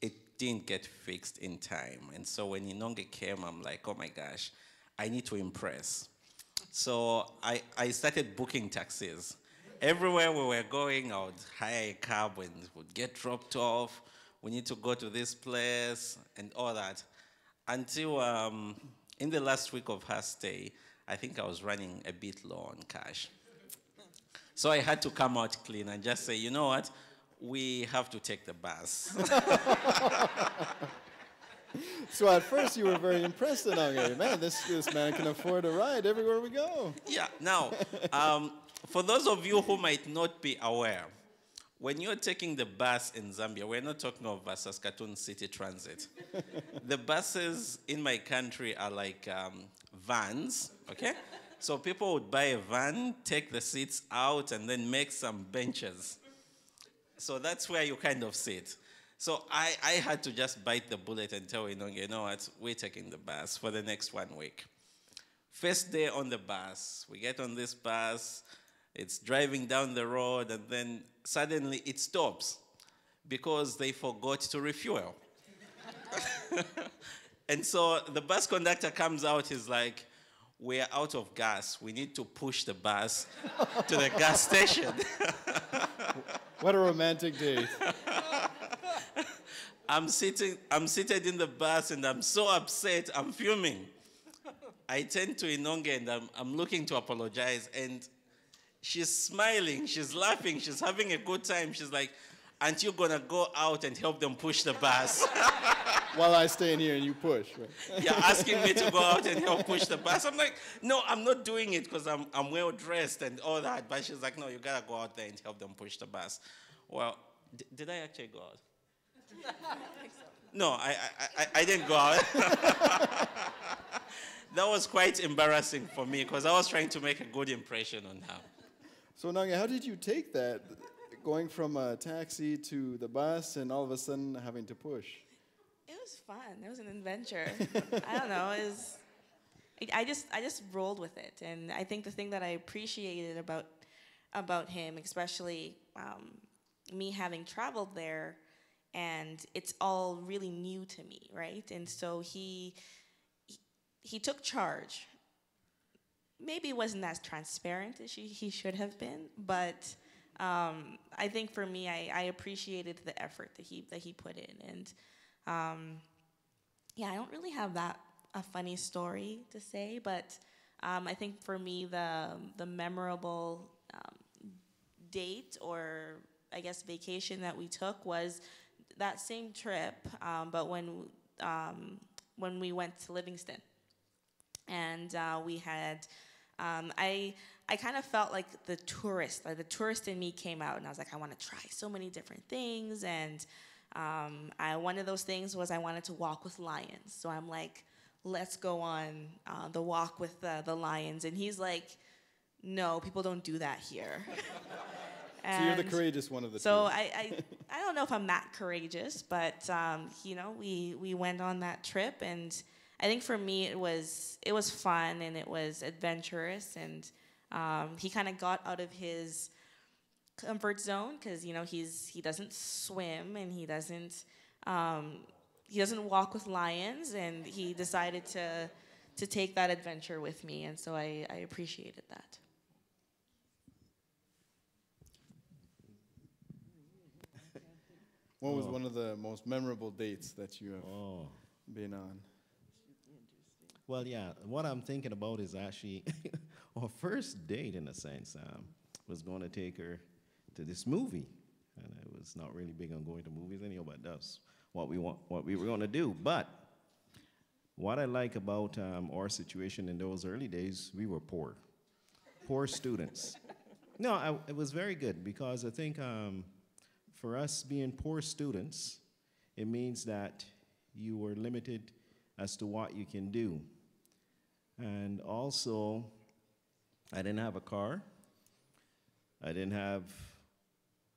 it didn't get fixed in time. And so when Inonge came, I'm like, oh my gosh, I need to impress. So I started booking taxis. Everywhere we were going, I would hire a cab and it would get dropped off. We need to go to this place and all that. Until in the last week of her stay, I think I was running a bit low on cash. So I had to come out clean and just say, you know what? We have to take the bus. So at first you were very impressed, Enonge. Man, this man can afford a ride everywhere we go. Yeah, now, for those of you who might not be aware, when you're taking the bus in Zambia, we're not talking of Saskatoon City Transit. The buses in my country are like vans, okay? So people would buy a van, take the seats out, and then make some benches. So that's where you kind of sit. So I had to just bite the bullet and tell Inonge, you know what, we're taking the bus for the next 1 week. First day on the bus, we get on this bus, it's driving down the road, and then suddenly it stops because they forgot to refuel. And so the bus conductor comes out, he's like, we're out of gas. We need to push the bus to the gas station. What a romantic date. I'm seated in the bus and I'm so upset, I'm fuming. I turn to Inonge and I'm looking to apologize, and she's smiling, she's laughing, she's having a good time. She's like, aren't you gonna go out and help them push the bus? While I stay in here and you push, right? Yeah, asking me to go out and help push the bus. I'm like, no, I'm not doing it because I'm well dressed and all that. But she's like, no, you gotta go out there and help them push the bus. Well, did I actually go out? No, I didn't go out. That was quite embarrassing for me because I was trying to make a good impression on her. So, Nange, how did you take that, going from a taxi to the bus and all of a sudden having to push? It was fun. It was an adventure. I don't know. I just rolled with it, and I think the thing that I appreciated about him, especially me having traveled there, and it's all really new to me, right? And so he took charge. Maybe it wasn't as transparent as he should have been, but I think for me, I appreciated the effort that he put in, and yeah, I don't really have a funny story to say, but I think for me the memorable date, or I guess vacation that we took, was that same trip, but when we went to Livingston, and we had. I kind of felt like the tourist in me came out, and I was like, I want to try so many different things, and one of those things was I wanted to walk with lions. So I'm like, let's go on the walk with the lions, and he's like, no, people don't do that here. So you're the courageous one of the two. So I don't know if I'm that courageous, but we went on that trip, and I think for me it was fun and it was adventurous, and he kind of got out of his comfort zone because he doesn't swim and he doesn't he doesn't walk with lions, and he decided to take that adventure with me, and so I appreciated that. What was one of the most memorable dates that you have been on? Well, yeah, what I'm thinking about is actually our first date, in a sense, was going to take her to this movie. And I was not really big on going to movies anyhow, but that's what we were going to do. But what I like about our situation in those early days, we were poor students. No, it was very good, because I think for us being poor students, it means that you were limited as to what you can do. And also, I didn't have a car. I didn't have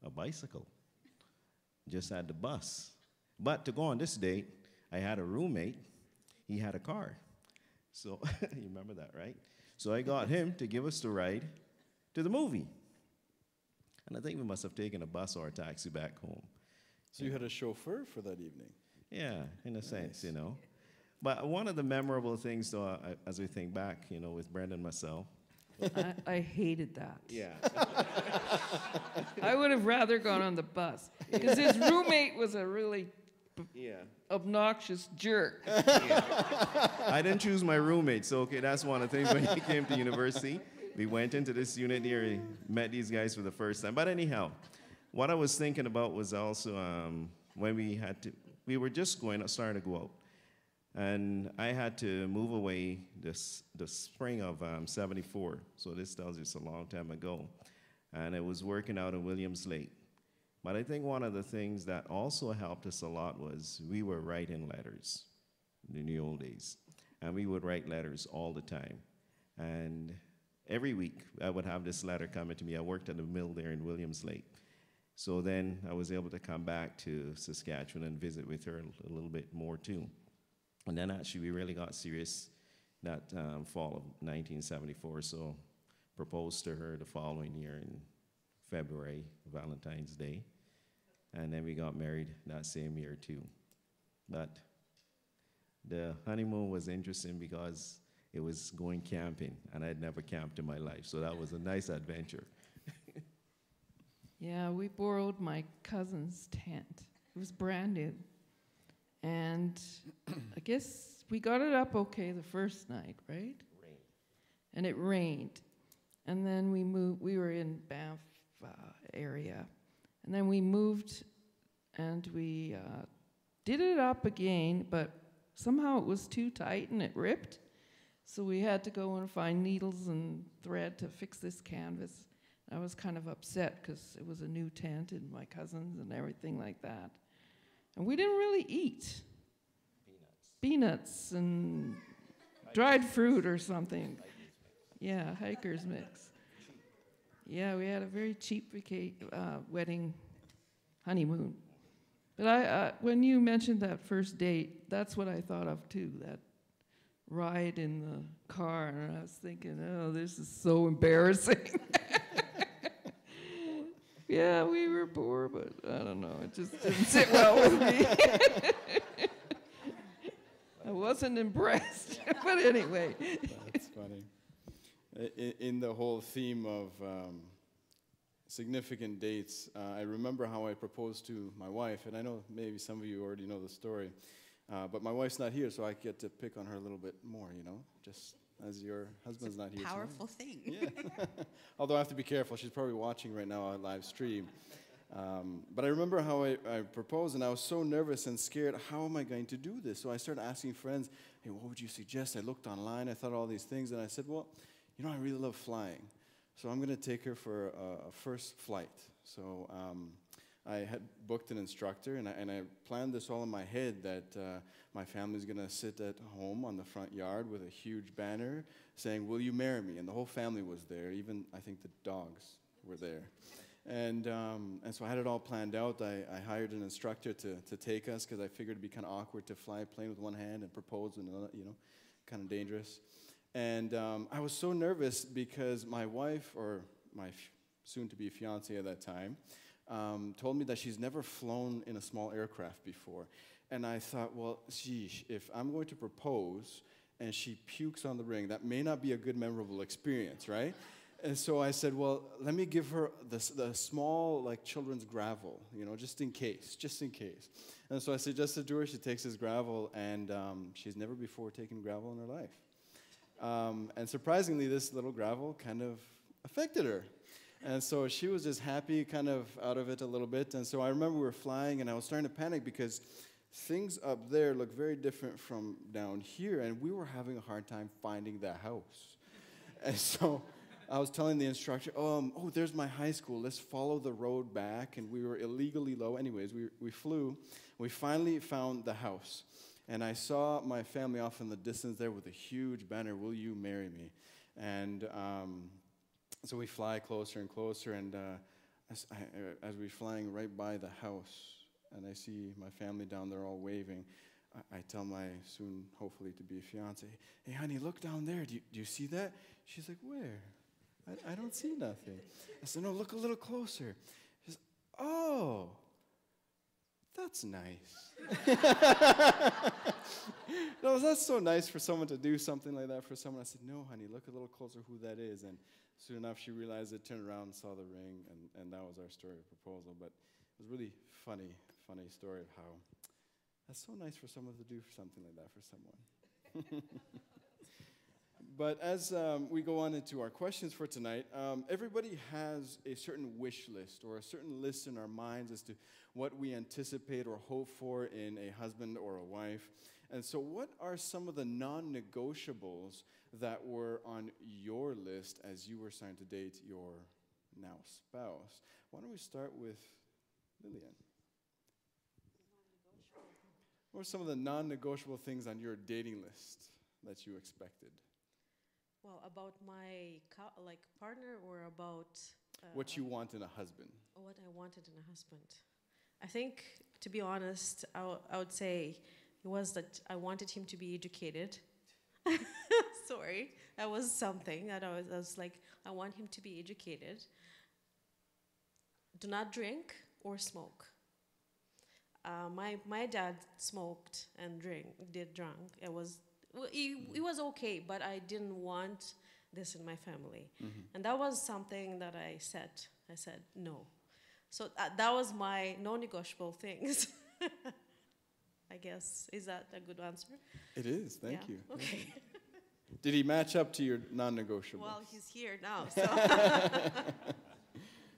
a bicycle. Just had the bus. But to go on this date, I had a roommate. He had a car. So, you remember that, right? So I got him to give us the ride to the movie. And I think we must have taken a bus or a taxi back home. So you had a chauffeur for that evening? Yeah, in a sense, you know. But one of the memorable things, though, as we think back, you know, with Brenda and myself. I hated that. Yeah. I would have rather gone on the bus, because his roommate was a really obnoxious jerk. I didn't choose my roommate, so okay, that's one of the things. When he came to university, we went into this unit here, met these guys for the first time. But anyhow, what I was thinking about was also when we were just starting to go out. And I had to move away the spring of 74. So this tells you it's a long time ago. And I was working out in Williams Lake. But I think one of the things that also helped us a lot was we were writing letters in the old days. And we would write letters all the time. And every week I would have this letter coming to me. I worked at the mill there in Williams Lake. So then I was able to come back to Saskatchewan and visit with her a little bit more too. And then actually we really got serious that fall of 1974, so proposed to her the following year in February, Valentine's Day. And then we got married that same year too. But the honeymoon was interesting because it was going camping, and I'd never camped in my life, so that was a nice adventure. Yeah, we borrowed my cousin's tent. It was brand new. And I guess we got it up okay the first night, right? And it rained. And then we moved, we were in Banff area. And then we moved and we did it up again, but somehow it was too tight and it ripped. So we had to go and find needles and thread to fix this canvas. I was kind of upset because it was a new tent and my cousins and everything like that. And we didn't really eat. Peanuts and dried fruit or something. Yeah, hiker's mix. Yeah, we had a very cheap wedding honeymoon. But when you mentioned that first date, that's what I thought of too, that ride in the car, and I was thinking, oh, this is so embarrassing. Yeah, we were poor, but I don't know, it just didn't sit well with me. I wasn't impressed, but anyway. That's funny. In the whole theme of significant dates, I remember how I proposed to my wife, and I know maybe some of you already know the story, but my wife's not here, so I get to pick on her a little bit more, you know, just as your husband's not here. Powerful thing. Yeah. Although I have to be careful. She's probably watching right now on live stream. But I remember how I proposed, and I was so nervous and scared. How am I going to do this? So I started asking friends, hey, what would you suggest? I looked online. I thought all these things, and I said, well, you know, I really love flying. So I'm going to take her for a first flight. So I had booked an instructor, and I planned this all in my head that my family's going to sit at home on the front yard with a huge banner saying, will you marry me? And the whole family was there. Even, I think, the dogs were there. And so I had it all planned out. I hired an instructor to take us because I figured it'd be kind of awkward to fly a plane with one hand and propose with another, you know, kind of dangerous. And I was so nervous because my wife, or my soon-to-be fiancée at that time, told me that she's never flown in a small aircraft before. And I thought, well, sheesh, if I'm going to propose and she pukes on the ring, that may not be a good, memorable experience, right? And so I said, well, let me give her the small, like, children's gravel, just in case. And so I suggested to her, she takes this gravel, and she's never before taken gravel in her life. And surprisingly, this little gravel kind of affected her. And so she was just happy, kind of out of it a little bit. And so I remember we were flying, and I was starting to panic because things up there look very different from down here, and we were having a hard time finding the house. And so I was telling the instructor, oh, there's my high school. Let's follow the road back. And we were illegally low. Anyways, we flew. We finally found the house. And I saw my family off in the distance there with a huge banner, "Will you marry me?" And so we fly closer and closer. And as we're flying right by the house, and I see my family down there all waving, I tell my soon, hopefully to be fiance, "Hey, honey, look down there. Do you see that?" She's like, "Where? I don't see nothing." I said, "No, look a little closer." She says, "Oh, that's nice." No, that's so nice for someone to do something like that for someone. I said, "No, honey, look a little closer who that is." And soon enough, she realized it, turned around and saw the ring, and that was our story of proposal. But it was really funny story of how that's so nice for someone to do something like that for someone. But as we go on into our questions for tonight, everybody has a certain wish list or a certain list in our minds as to what we anticipate or hope for in a husband or a wife. And so what are some of the non-negotiables that were on your list as you were starting to date your now spouse? Why don't we start with Lillian? What are some of the non-negotiable things on your dating list that you expected? Well, about my partner, or about what you want in a husband? What I wanted in a husband. I think, to be honest, I would say it was that I wanted him to be educated. Sorry, that was something that I was like, I want him to be educated. Do not drink or smoke. My dad smoked and drank. It was okay, but I didn't want this in my family. Mm-hmm. And that was something that I said no. So that was my non-negotiable things. I guess. Is that a good answer? It is, thank you. Okay. Did he match up to your non-negotiables? Well, he's here now, so.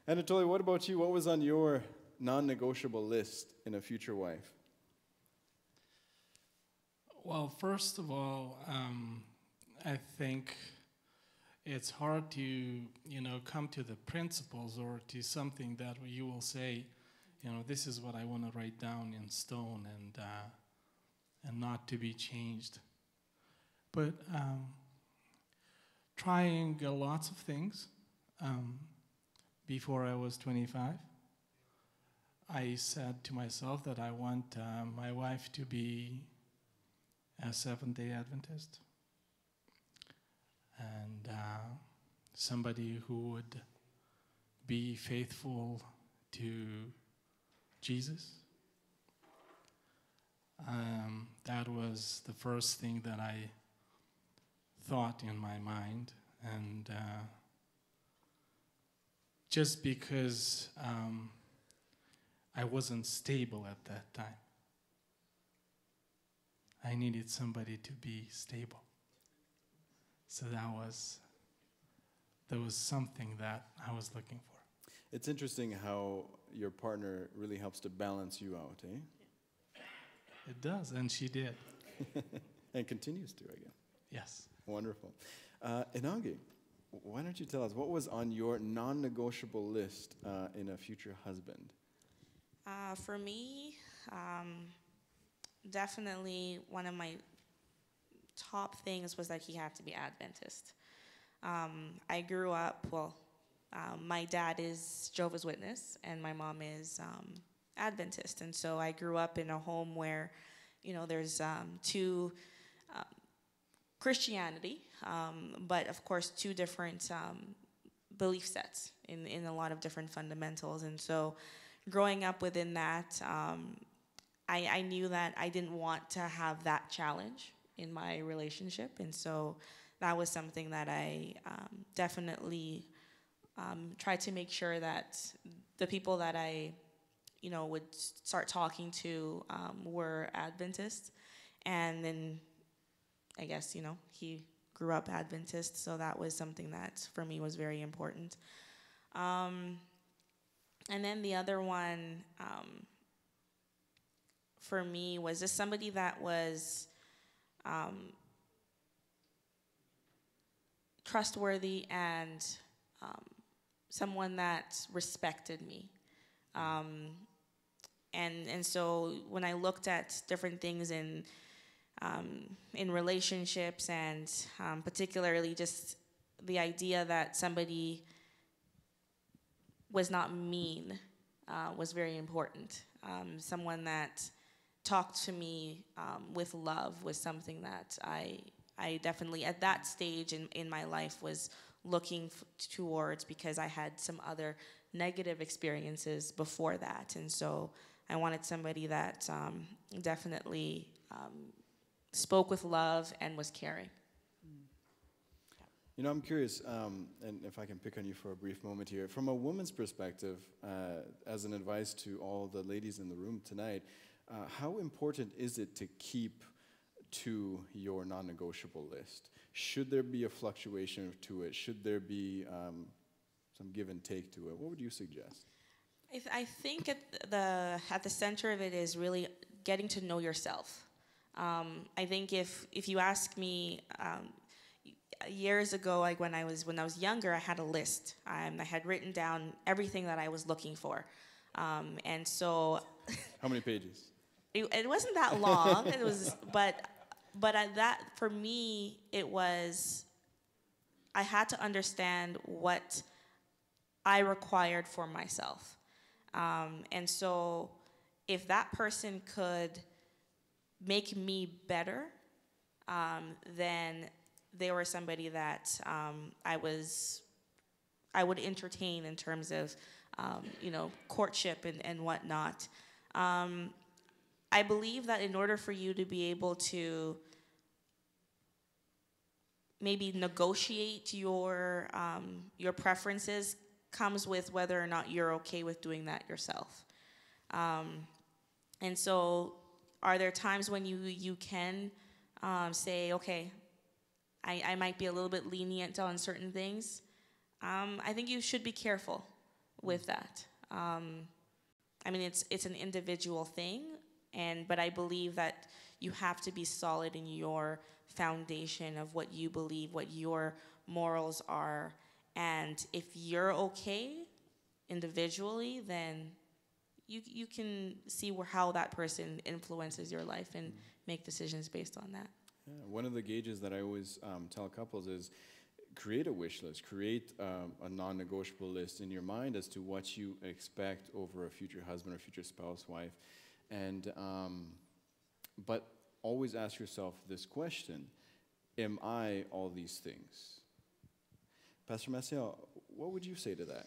Anatoly, what about you? What was on your non-negotiable list in a future wife? Well, first of all, I think it's hard to, come to the principles or to something that you will say, this is what I want to write down in stone and not to be changed. But trying lots of things before I was 25, I said to myself that I want my wife to be a Seventh-day Adventist, and somebody who would be faithful to Jesus. That was the first thing that I thought in my mind, and just because I wasn't stable at that time. I needed somebody to be stable. So that was something that I was looking for. It's interesting how your partner really helps to balance you out, eh? Yeah. It does, and she did. And continues to, I guess. Yes. Wonderful. Inangi, why don't you tell us, what was on your non-negotiable list in a future husband? For me, definitely one of my top things was that he had to be Adventist. I grew up, my dad is Jehovah's Witness and my mom is Adventist. And so I grew up in a home where, there's two Christianity, but of course two different belief sets in a lot of different fundamentals. And so growing up within that, I knew that I didn't want to have that challenge in my relationship, and so that was something that I definitely tried to make sure that the people that I, would start talking to were Adventists, and then I guess he grew up Adventist, so that was something that for me was very important. And then the other one for me was just somebody that was trustworthy and someone that respected me. And so when I looked at different things in relationships, and particularly just the idea that somebody was not mean was very important. Someone that talked to me with love was something that I definitely, at that stage in my life, was looking towards, because I had some other negative experiences before that. And so I wanted somebody that definitely spoke with love and was caring. I'm curious, and if I can pick on you for a brief moment here, from a woman's perspective, as an advice to all the ladies in the room tonight, how important is it to keep to your non-negotiable list? Should there be a fluctuation to it? Should there be some give and take to it? What would you suggest? I think at the center of it is really getting to know yourself. I think if you ask me, years ago, like when I was younger, I had a list. I had written down everything that I was looking for, and so. How many pages? It wasn't that long. It was, but that for me, it was. I had to understand what I required for myself, and so if that person could make me better, then they were somebody that I would entertain in terms of, courtship and whatnot. I believe that in order for you to be able to maybe negotiate your preferences comes with whether or not you're okay with doing that yourself. And so are there times when you can say, okay, I might be a little bit lenient on certain things? I think you should be careful with that. I mean, it's an individual thing, but I believe that you have to be solid in your foundation of what you believe, what your morals are, and if you're okay individually, then you can see how that person influences your life and make decisions based on that. Yeah, one of the gauges that I always tell couples is create a wish list, create a non-negotiable list in your mind as to what you expect over a future husband or future spouse, wife, and but always ask yourself this question: am I all these things? Pastor Maciel, what would you say to that?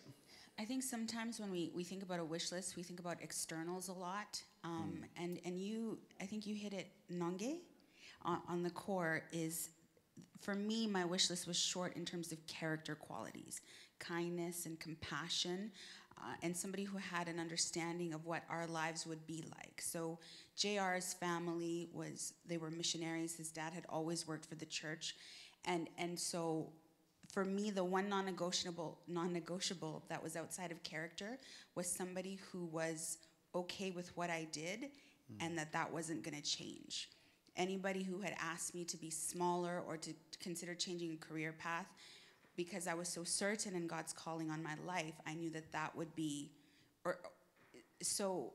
I think sometimes when we think about a wish list, we think about externals a lot, and I think you hit it, Nange, on the core is, for me, my wish list was short in terms of character qualities, kindness and compassion, and somebody who had an understanding of what our lives would be like. So JR's family they were missionaries. His dad had always worked for the church, and so for me, the one non-negotiable that was outside of character was somebody who was okay with what I did, and that wasn't going to change. Anybody who had asked me to be smaller or to consider changing a career path, because I was so certain in God's calling on my life, I knew that would be, so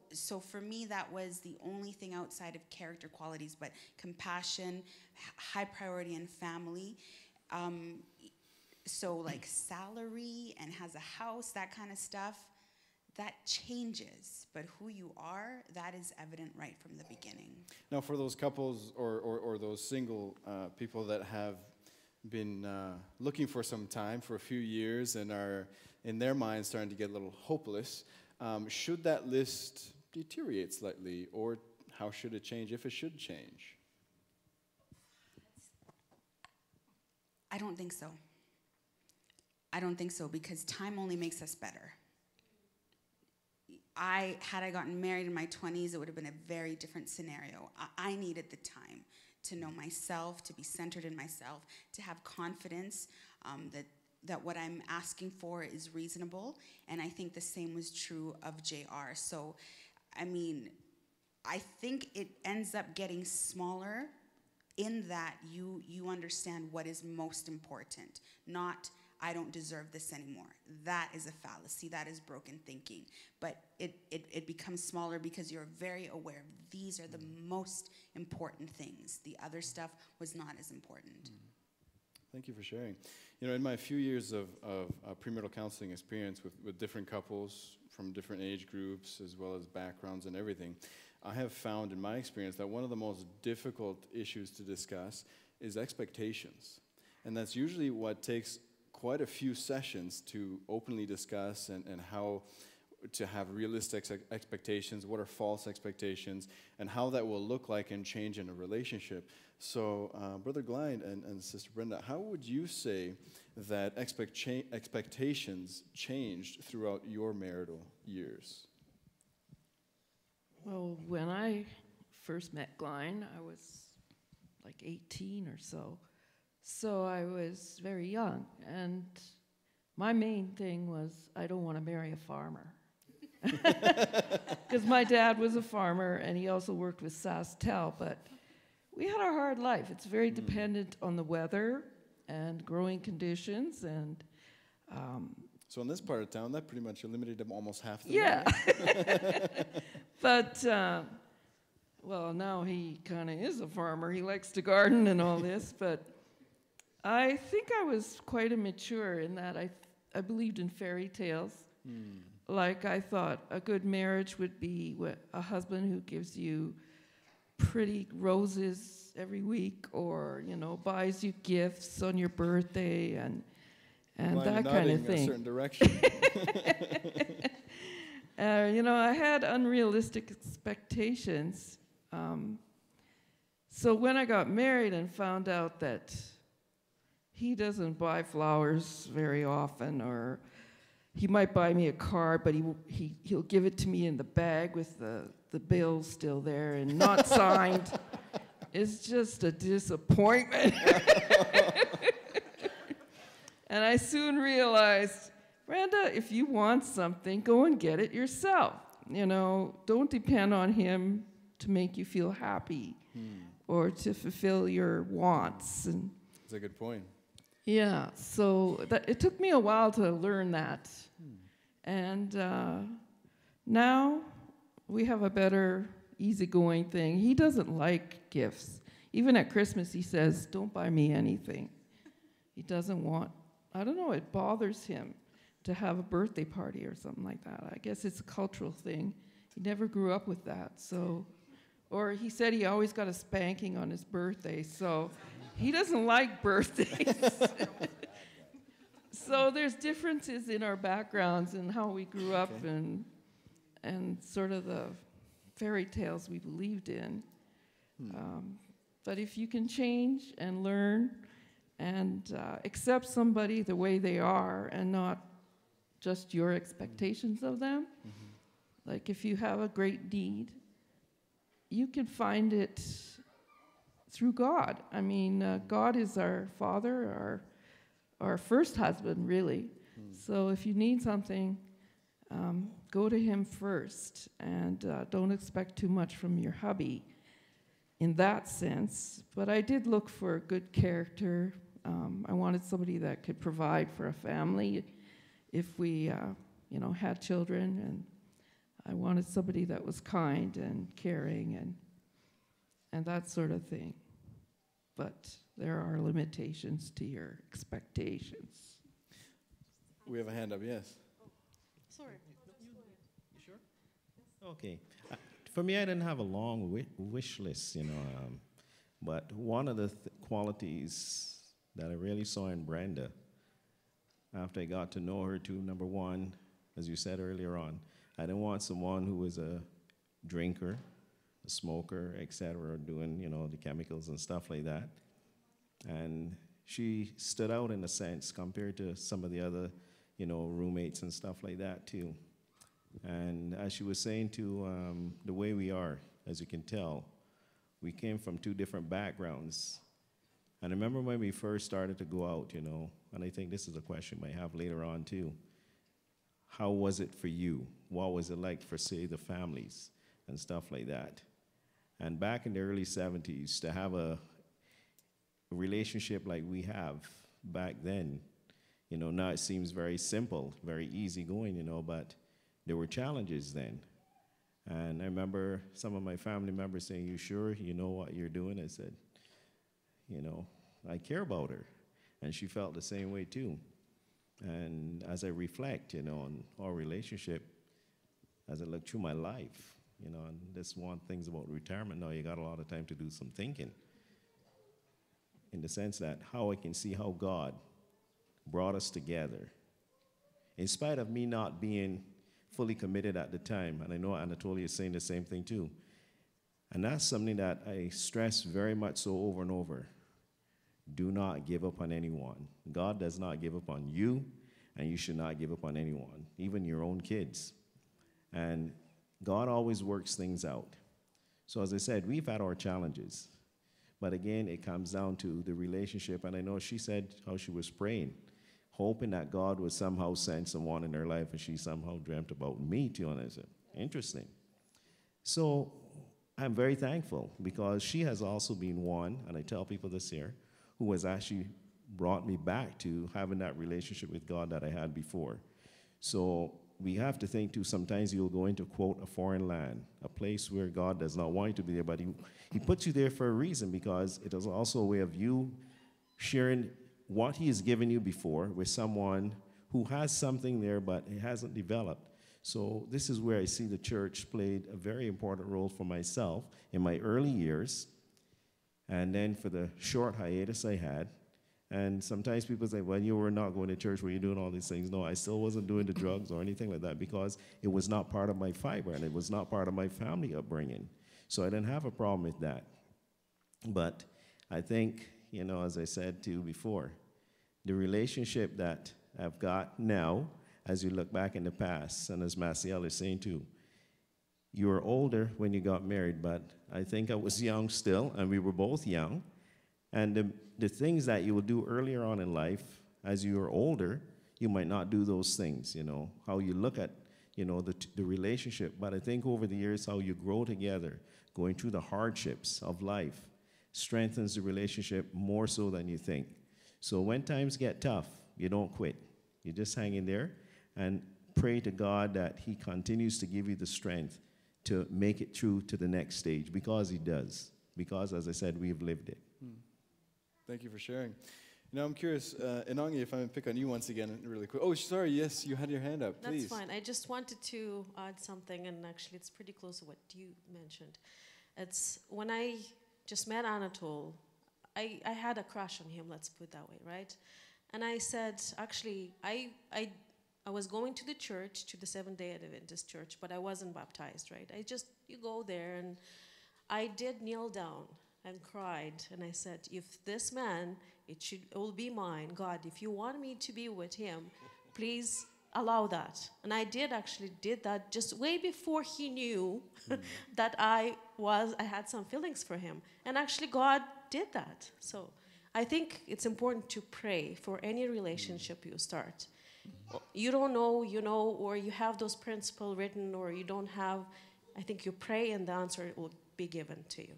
for me, that was the only thing outside of character qualities, but compassion, high priority in family. So like salary and has a house, that kind of stuff, that changes. But who you are, that is evident right from the beginning. Now, for those couples or those single people that have been looking for some time, for a few years, and are in their minds starting to get a little hopeless, should that list deteriorate slightly, or how should it change, if it should change? I don't think so. I don't think so, because time only makes us better. Had I gotten married in my 20s, it would have been a very different scenario. I needed the time to know myself, to be centered in myself, to have confidence that what I'm asking for is reasonable. And I think the same was true of JR. So, I mean, I think it ends up getting smaller in that you understand what is most important, not I don't deserve this anymore. That is a fallacy. That is broken thinking. But it becomes smaller because you're very aware these are the most important things. The other stuff was not as important. Thank you for sharing. You know, in my few years of premarital counseling experience with different couples from different age groups as well as backgrounds and everything, I have found in my experience that one of the most difficult issues to discuss is expectations. And that's usually what takes quite a few sessions to openly discuss and how to have realistic expectations, what are false expectations, and how that will look like and change in a relationship. So, Brother Glide and Sister Brenda, how would you say that expectations changed throughout your marital years? Well, when I first met Glenn, I was like 18 or so. So I was very young, and my main thing was I don't want to marry a farmer. Because my dad was a farmer, and he also worked with Saskatoon, but we had a hard life. It's very dependent on the weather and growing conditions, and so in this part of town, that pretty much eliminated almost half the yeah. But, well, now he kind of is a farmer. He likes to garden and all this, but I think I was quite immature in that I believed in fairy tales. Like I thought a good marriage would be a husband who gives you pretty roses every week, or, you know, buys you gifts on your birthday and that kind of thing. A certain direction. You know, I had unrealistic expectations. So when I got married and found out that he doesn't buy flowers very often, or he might buy me a card, but he'll give it to me in the bag with the bill still there and not signed. It's just a disappointment. And I soon realized, Brenda, if you want something, go and get it yourself. You know, don't depend on him to make you feel happy or to fulfill your wants. And that's a good point. yeah, so it took me a while to learn that. And now we have a better, easygoing thing. He doesn't like gifts. Even at Christmas, he says, don't buy me anything. He doesn't want, I don't know, it bothers him to have a birthday party or something like that. I guess it's a cultural thing. He never grew up with that, so. Or he said he always got a spanking on his birthday, so he doesn't like birthdays. So there's differences in our backgrounds and how we grew up and sort of the fairy tales we believed in. But if you can change and learn and accept somebody the way they are and not just your expectations of them, like if you have a great need, you can find it through God. I mean, God is our Father, our first husband, really. So if you need something, go to him first, and don't expect too much from your hubby in that sense. But I did look for good character. I wanted somebody that could provide for a family if we, you know, had children, and I wanted somebody that was kind and caring and that sort of thing. But there are limitations to your expectations. We have a hand up, yes. Sorry. You sure? Okay. For me, I didn't have a long wish list, you know, but one of the qualities that I really saw in Brenda, after I got to know her too, number one, as you said earlier on, I didn't want someone who was a drinker, a smoker, etc., doing, the chemicals and stuff like that. And she stood out in a sense compared to some of the other, roommates and stuff like that too. And as she was saying to the way we are, as you can tell, we came from two different backgrounds. And I remember when we first started to go out, and I think this is a question we might have later on too. How was it for you? What was it like for, say, the families and stuff like that? And back in the early 70s, to have a relationship like we have back then, now it seems very simple, very easygoing, but there were challenges then. And I remember some of my family members saying, "You sure you know what you're doing?" I said, I care about her. And she felt the same way too. And as I reflect, on our relationship, as I look through my life, and this one thing's about retirement now, you got a lot of time to do some thinking. In the sense that how I can see how God brought us together. In spite of me not being fully committed at the time, and I know Anatoly is saying the same thing too. And that's something that I stress very much so over and over. Do not give up on anyone. God does not give up on you, and you should not give up on anyone, even your own kids. And God always works things out. So as I said, we've had our challenges. But again, it comes down to the relationship. And I know she said how she was praying, hoping that God would somehow send someone in her life, and she somehow dreamt about me too. And I said, interesting. So I'm very thankful because she has also been one, and I tell people this here, who has actually brought me back to having that relationship with God that I had before. So we have to think too, sometimes you'll go into, quote, a foreign land, a place where God does not want you to be there, but he puts you there for a reason, because it is also a way of you sharing what he has given you before with someone who has something there, but it hasn't developed. So this is where I see the church played a very important role for myself in my early years, and then for the short hiatus I had. And sometimes people say, well, you were not going to church, were you doing all these things? No, I still wasn't doing the drugs or anything like that, because it was not part of my fiber, and it was not part of my family upbringing. So I didn't have a problem with that. But I think, as I said to you before, the relationship that I've got now, as you look back in the past, and as Maciel is saying too, you were older when you got married, but I think I was young still, and we were both young. And the things that you will do earlier on in life, as you are older, you might not do those things, how you look at, the relationship. But I think over the years, how you grow together, going through the hardships of life, strengthens the relationship more so than you think. So when times get tough, you don't quit. You just hang in there and pray to God that he continues to give you the strength to make it through to the next stage, because he does. Because, as I said, we've lived it. Thank you for sharing. Now I'm curious, Inangi, if I may pick on you once again really quick. Oh, sorry, yes, you had your hand up, please. That's fine. I just wanted to add something, and actually it's pretty close to what you mentioned. It's when I just met Anatol, I had a crush on him, let's put it that way, right? And I said, actually, I was going to the church, to the Seventh-day Adventist church, but I wasn't baptized, right? You go there, and I did kneel down and cried, and I said, if this man, it will be mine. God, if you want me to be with him, please allow that. And I did that just way before he knew that I had some feelings for him. And actually God did that. So I think it's important to pray for any relationship you start. You don't know, or you have those principles written, or you don't have, I think you pray and the answer will be given to you.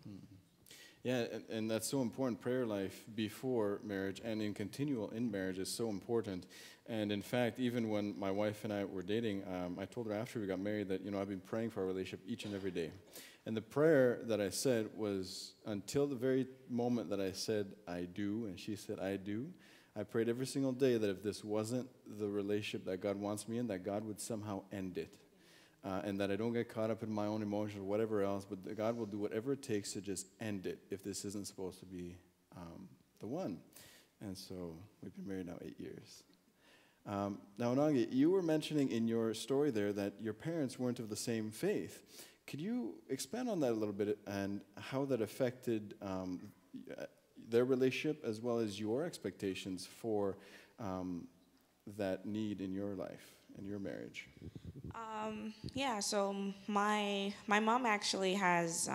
Yeah, and that's so important. Prayer life before marriage and in marriage is so important. And in fact, even when my wife and I were dating, I told her after we got married that, I've been praying for our relationship each and every day. And the prayer that I said was, until the very moment that I said, I do, and she said, I do, I prayed every single day that if this wasn't the relationship that God wants me in, that God would somehow end it. And that I don't get caught up in my own emotions or whatever else, but that God will do whatever it takes to just end it if this isn't supposed to be the one. And so we've been married now 8 years. Now, Anangi, you were mentioning in your story there that your parents weren't of the same faith. Could you expand on that a little bit and how that affected their relationship as well as your expectations for that need in your life and your marriage? Yeah, so my mom actually has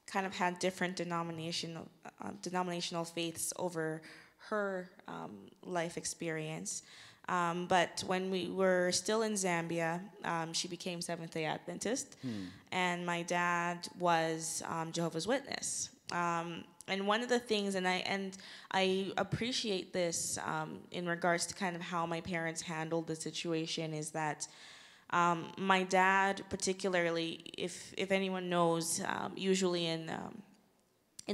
kind of had different denominational faiths over her life experience. But when we were still in Zambia, she became Seventh-day Adventist, and my dad was Jehovah's Witness. And one of the things, and I appreciate this in regards to kind of how my parents handled the situation, is that my dad, particularly, if anyone knows, usually in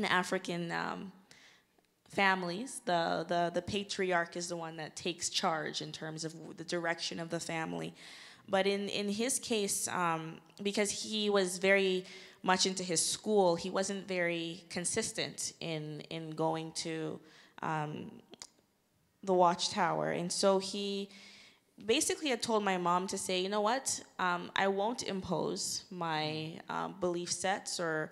African families, the patriarch is the one that takes charge in terms of the direction of the family. But in his case, because he was very much into his school, he wasn't very consistent in going to the Watchtower. And so he basically had told my mom to say, you know what, I won't impose my belief sets or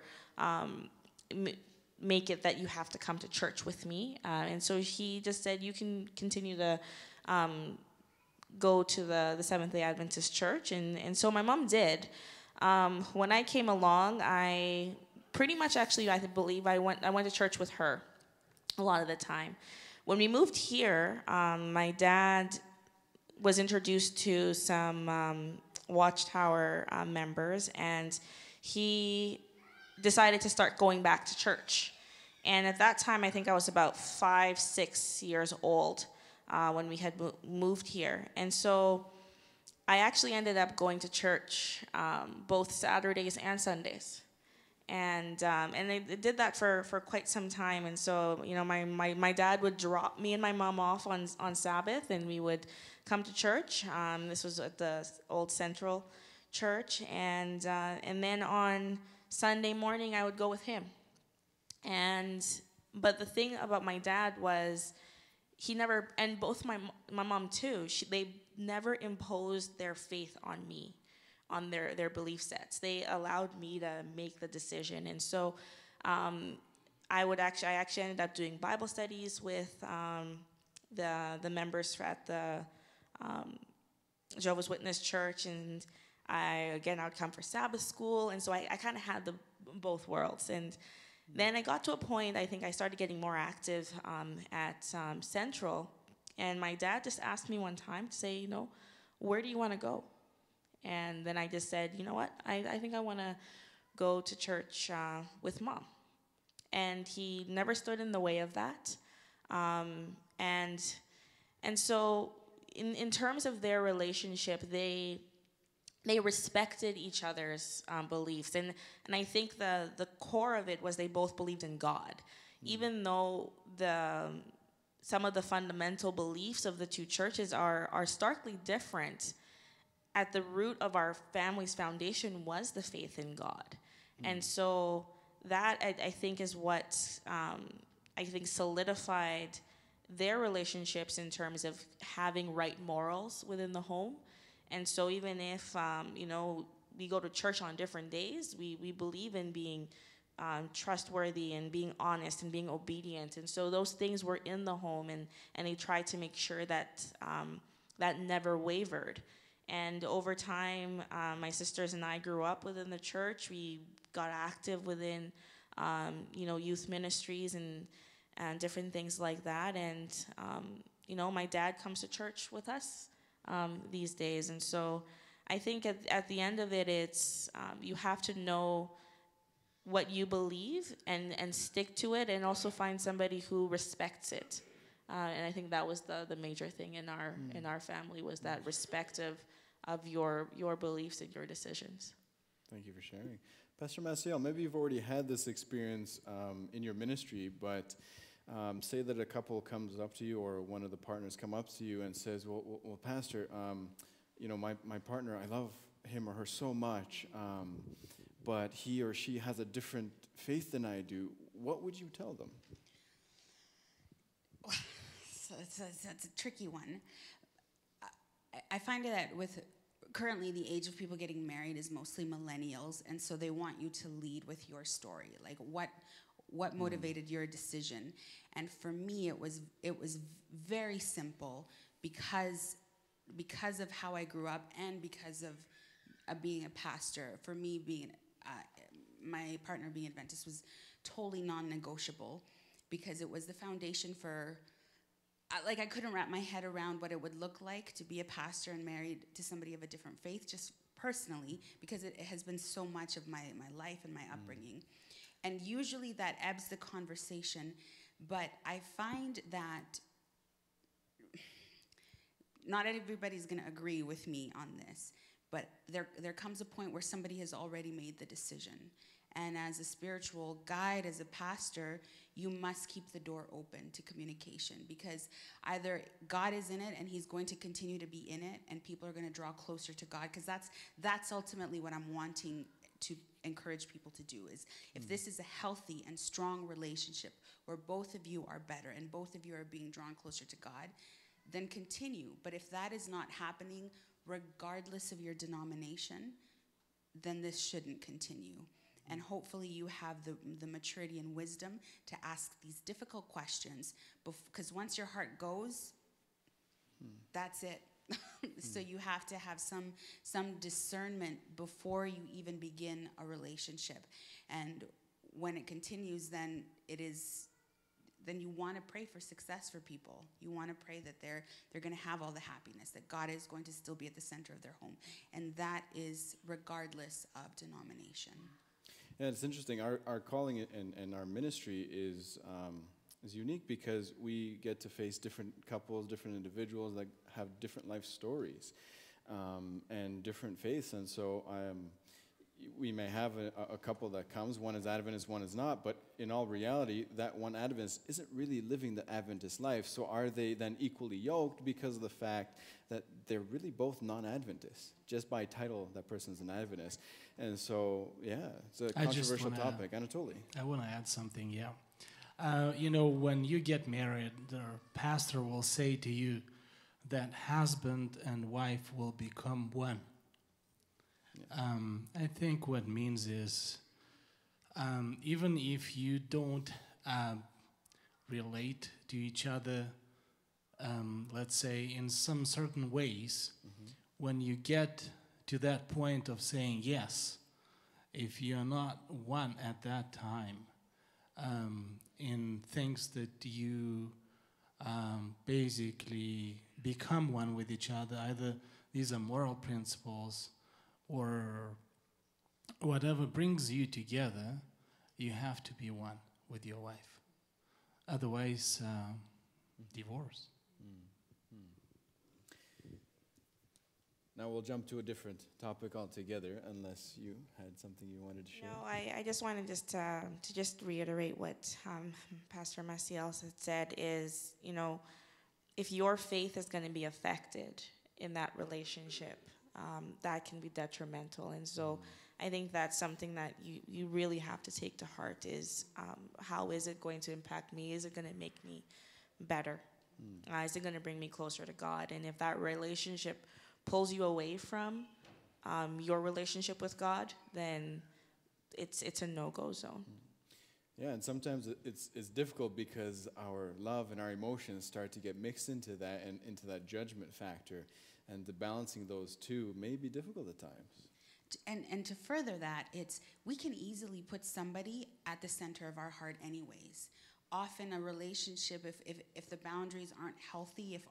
make it that you have to come to church with me. And so he just said, you can continue to go to the Seventh-day Adventist church. And so my mom did. When I came along, I pretty much actually, I believe I went to church with her a lot of the time. When we moved here, my dad was introduced to some Watchtower members, and he decided to start going back to church. And at that time, I think I was about 5, 6 years old when we had moved here. And so I actually ended up going to church both Saturdays and Sundays. And they did that for quite some time. And so, you know, my dad would drop me and my mom off on Sabbath, and we would come to church. This was at the old Central Church. And then on Sunday morning, I would go with him. But the thing about my dad was he never, and both my mom too, they never imposed their faith on me, on their belief sets. They allowed me to make the decision. And so I actually ended up doing Bible studies with the members at the Jehovah's Witness church, and I would come for Sabbath school, and so I kind of had both worlds. And then I got to a point, I think I started getting more active at Central, and my dad just asked me one time to say, you know, where do you want to go? And then I just said, you know what, I think I want to go to church with Mom. And he never stood in the way of that. And so in terms of their relationship, they respected each other's beliefs. And I think the core of it was they both believed in God. Even though some of the fundamental beliefs of the two churches are starkly different, at the root of our family's foundation was the faith in God. And so that, I think, is what I think solidified their relationships in terms of having right morals within the home. And so even if, you know, we go to church on different days, we believe in being trustworthy and being honest and being obedient. And so those things were in the home, and they tried to make sure that that never wavered. And over time, my sisters and I grew up within the church. We got active within, you know, youth ministries and different things like that. And, you know, my dad comes to church with us these days. And so I think at the end of it, it's you have to know what you believe and stick to it, and also find somebody who respects it. And I think that was the major thing in our family, was that respect of your beliefs and your decisions. Thank you for sharing. Pastor Maciel, maybe you've already had this experience in your ministry, but say that a couple comes up to you, or one of the partners come up to you and says, well Pastor, you know, my partner, I love him or her so much, but he or she has a different faith than I do. What would you tell them? So it's a tricky one. I find that with currently the age of people getting married is mostly millennials, and so they want you to lead with your story, like what motivated your decision. And for me, it was very simple, because of how I grew up and because of being a pastor. For me, being my partner being Adventist was totally non-negotiable, because it was the foundation for, like, I couldn't wrap my head around what it would look like to be a pastor and married to somebody of a different faith, just personally, because it has been so much of my life and my upbringing. And usually that ebbs the conversation, but I find that not everybody's going to agree with me on this, but there comes a point where somebody has already made the decision. And as a spiritual guide, as a pastor, you must keep the door open to communication, because either God is in it and he's going to continue to be in it, and people are going to draw closer to God, because that's ultimately what I'm wanting to encourage people to do, is if this is a healthy and strong relationship where both of you are better and both of you are being drawn closer to God, then continue. But if that is not happening, regardless of your denomination, then this shouldn't continue. And hopefully you have the maturity and wisdom to ask these difficult questions, because once your heart goes, that's it. So you have to have some discernment before you even begin a relationship. And when it continues, then you want to pray for success for people. You want to pray that they're going to have all the happiness, that God is going to still be at the center of their home. And that is regardless of denomination. Yeah, it's interesting. Our calling and our ministry is unique, because we get to face different couples, different individuals that have different life stories and different faiths. And so we may have a couple that comes, one is Adventist, one is not, but in all reality, that one Adventist isn't really living the Adventist life. So are they then equally yoked because of the fact that they're really both non-Adventists? Just by title, that person's an Adventist. And so, yeah, it's a controversial topic. Anatoly. I want to add something, yeah. When you get married, the pastor will say to you that husband and wife will become one. Yeah. I think what it means is, even if you don't relate to each other, let's say in some certain ways, when you get to that point of saying yes, if you're not one at that time, in things that you basically become one with each other, either these are moral principles or whatever brings you together, you have to be one with your wife. Otherwise, divorce. Now we'll jump to a different topic altogether, unless you had something you wanted to share. No, I just wanted to just reiterate what Pastor Maciel had said is, if your faith is going to be affected in that relationship, that can be detrimental. And so I think that's something that you really have to take to heart is, how is it going to impact me? Is it going to make me better? Is it going to bring me closer to God? And if that relationship pulls you away from your relationship with God, then it's a no-go zone. Yeah, and sometimes it's difficult because our love and our emotions start to get mixed into that and into that judgment factor, and the balancing those two may be difficult at times. And to further that, we can easily put somebody at the center of our heart anyways. Often a relationship, if the boundaries aren't healthy, if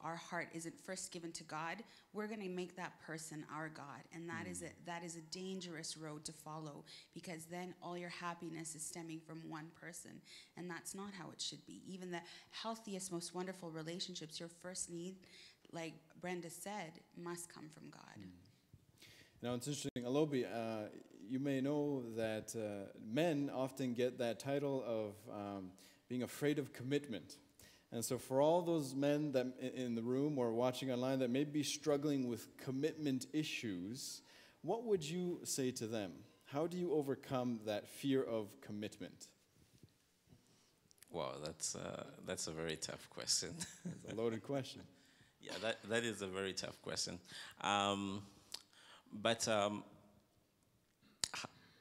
our heart isn't first given to God, we're going to make that person our God, and that is a dangerous road to follow, because then all your happiness is stemming from one person, and that's not how it should be. Even the healthiest, most wonderful relationships, your first need, like Brenda said, must come from God. Now it's interesting, Alobi, you may know that men often get that title of being afraid of commitment. And so for all those men that in the room or watching online that may be struggling with commitment issues, what would you say to them? How do you overcome that fear of commitment? Wow, that's a very tough question. It's a loaded question. Yeah, that is a very tough question. But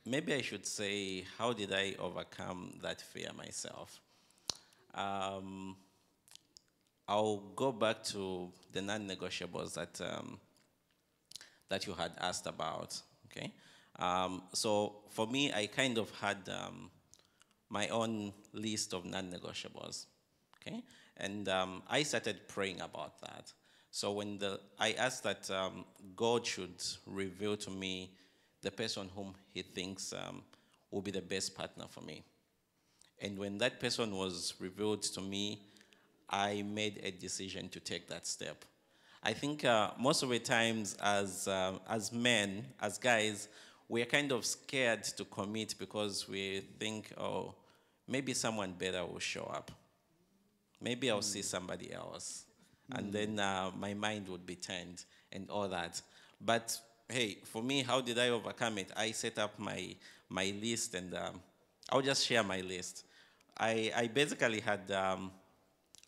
maybe I should say, how did I overcome that fear myself? Um, I'll go back to the non-negotiables that you had asked about. Okay, so for me, I kind of had my own list of non-negotiables. Okay, and I started praying about that. So when I asked that God should reveal to me the person whom He thinks will be the best partner for me. And when that person was revealed to me, I made a decision to take that step. I think most of the times, as men, as guys, we're kind of scared to commit because we think, oh, maybe someone better will show up. Maybe I'll see somebody else. And then my mind would be turned and all that. But hey, for me, how did I overcome it? I set up my list, and I'll just share my list. I basically had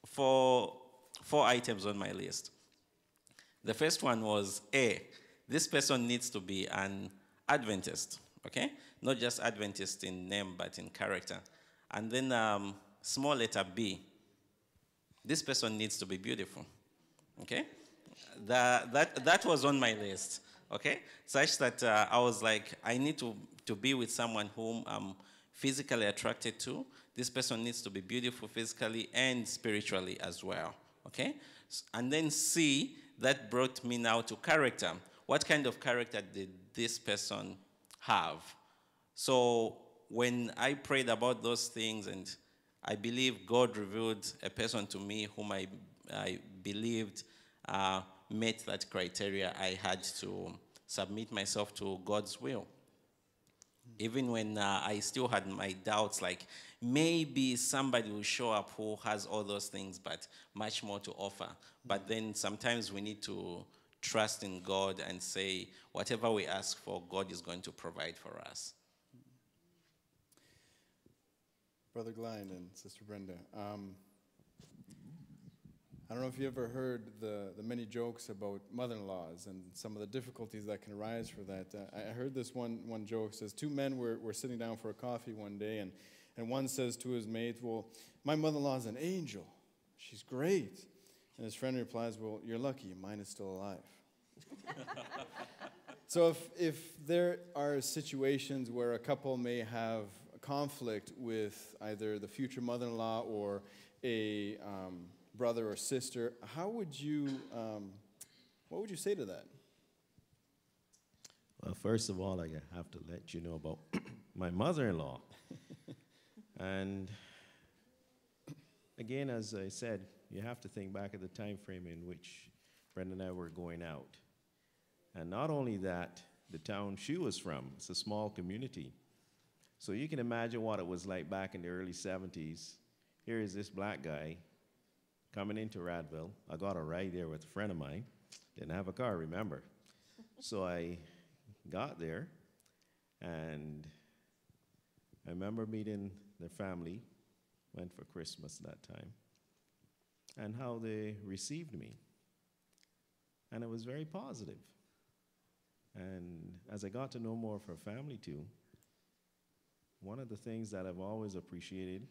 four items on my list. The first one was this person needs to be an Adventist, okay? Not just Adventist in name, but in character. And then small letter B, this person needs to be beautiful, okay? That was on my list, okay? Such that I was like, I need to be with someone whom I'm physically attracted to. This person needs to be beautiful physically and spiritually as well, okay? And then C, that brought me now to character. What kind of character did this person have? So when I prayed about those things, and I believe God revealed a person to me whom I believed met that criteria, I had to submit myself to God's will. Even when I still had my doubts, like maybe somebody will show up who has all those things, but much more to offer. But then sometimes we need to trust in God and say, whatever we ask for, God is going to provide for us. Brother Glenn and Sister Brenda, I don't know if you ever heard the many jokes about mother-in-laws and some of the difficulties that can arise for that. I heard this one joke. Says two men were sitting down for a coffee one day, and one says to his mate, well, my mother-in-law is an angel. She's great. And his friend replies, well, you're lucky. Mine is still alive. So if there are situations where a couple may have a conflict with either the future mother-in-law or a brother or sister, what would you say to that? Well, first of all, I have to let you know about my mother-in-law. And again, as I said, you have to think back at the time frame in which Brenda and I were going out. And not only that, the town she was from, it's a small community. So you can imagine what it was like back in the early 70s. Here is this black guy coming into Radville. I got a ride there with a friend of mine. Didn't have a car, remember. So I got there, and I remember meeting their family, went for Christmas that time, and how they received me. And it was very positive. And as I got to know more of her family too, one of the things that I've always appreciated,